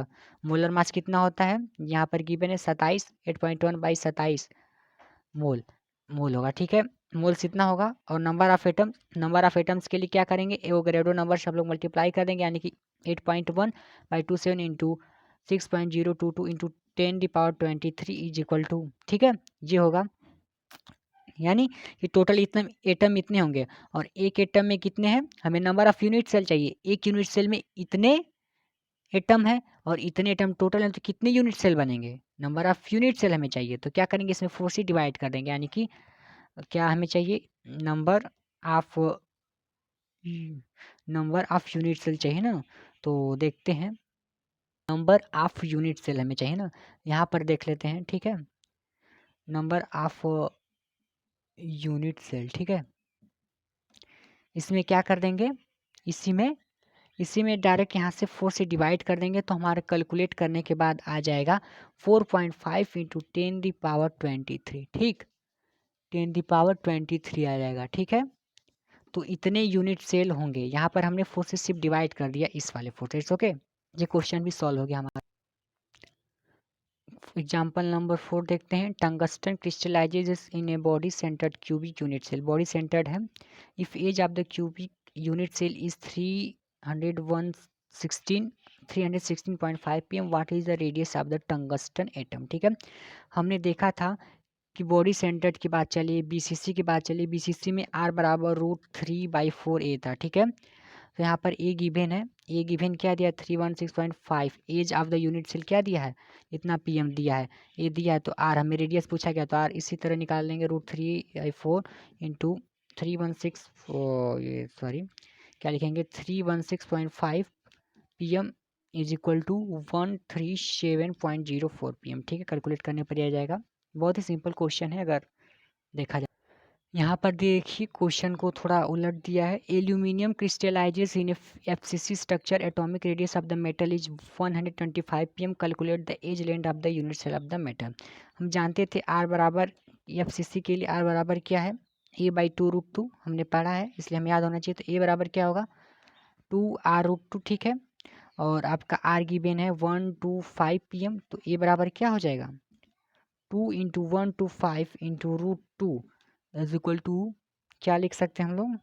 मोलर मास कितना होता है, यहाँ पर गिवन है 27, 8.1/27 मोल होगा। ठीक है, मोल्स इतना होगा, और नंबर ऑफ एटम्स के लिए क्या करेंगे, एवोगैड्रो नंबर से हम लोग मल्टीप्लाई कर देंगे, यानी कि 8.1/27 into 6.022 into 10⁻23 is equal to, ठीक है, ये होगा। यानी कि टोटल इतने एटम इतने होंगे, और एक एटम में कितने हैं, हमें नंबर ऑफ यूनिट सेल चाहिए। एक यूनिट सेल में इतने एटम है और इतने एटम टोटल हैं, तो कितने यूनिट सेल बनेंगे, नंबर ऑफ यूनिट सेल हमें चाहिए। तो क्या करेंगे, इसमें 4 से डिवाइड कर देंगे, यानी कि क्या हमें चाहिए, नंबर ऑफ यूनिट सेल चाहिए ना। तो देखते हैं, नंबर ऑफ यूनिट सेल हमें चाहिए ना, यहाँ पर देख लेते हैं, ठीक है, नंबर ऑफ यूनिट सेल, ठीक है। इसमें क्या कर देंगे, इसी में डायरेक्ट यहाँ से 4 से डिवाइड कर देंगे, तो हमारे कैलकुलेट करने के बाद आ जाएगा 4.5 इंटू 10⁻23, ठीक, 10⁻23 आ जाएगा, ठीक है। तो इतने यूनिट सेल होंगे, यहाँ पर हमने 4 से सिर्फ डिवाइड कर दिया इस वाले 4 से, ओके। ये क्वेश्चन भी सॉल्व हो गया हमारा। एग्जाम्पल नंबर 4 देखते हैं। Tungsten crystallizes in a body centred cubic unit cell, body centred है। If edge of the cubic unit cell is 316.5 pm, what is the radius of the tungsten atom, ठीक है। हमने देखा था कि बॉडी सेंटर्ड की बात चली, बीसीसी की बात चली, बीसीसी में r बराबर √3/4a था, ठीक है। तो यहाँ पर ए गिवन है, ए गिवन क्या दिया, 316.5, edge of the unit cell क्या दिया है, इतना पीएम दिया है, ए दिया है, तो आर हमें रेडियस पूछा गया, तो आर इसी तरह निकाल लेंगे, √3/4 इंटू 316, ये सॉरी क्या लिखेंगे, 316.5 pm is equal to 137.04 pm, ठीक है। कैलकुलेट करने पर आ जाएगा। बहुत ही सिंपल क्वेश्चन है अगर देखा जाए। यहाँ पर देखिए क्वेश्चन को थोड़ा उलट दिया है। Aluminium crystallises in FCC structure, atomic radius of the metal is 125 pm, calculate the edge length of the unit cell of the metal. हम जानते थे आर बराबर, एफसीसी के लिए आर बराबर क्या है, a/2√2 हमने पढ़ा है, इसलिए हमें याद होना चाहिए। तो ए बराबर क्या होगा, 2r√2, ठीक है। और आपका आर गिवन है 125 pm, तो ए बराबर क्या हो जाएगा, 2 into 125 into √2 is equal to, क्या लिख सकते हैं हम लोग,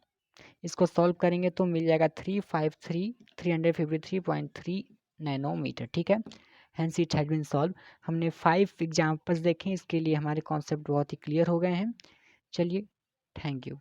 इसको सॉल्व करेंगे तो मिल जाएगा 353.3 नैनोमीटर, ठीक है। Hence it has been solve. हमने 5 एग्जाम्पल्स देखे, इसके लिए हमारे कॉन्सेप्ट बहुत ही क्लियर हो गए हैं। चलिए, थैंक यू।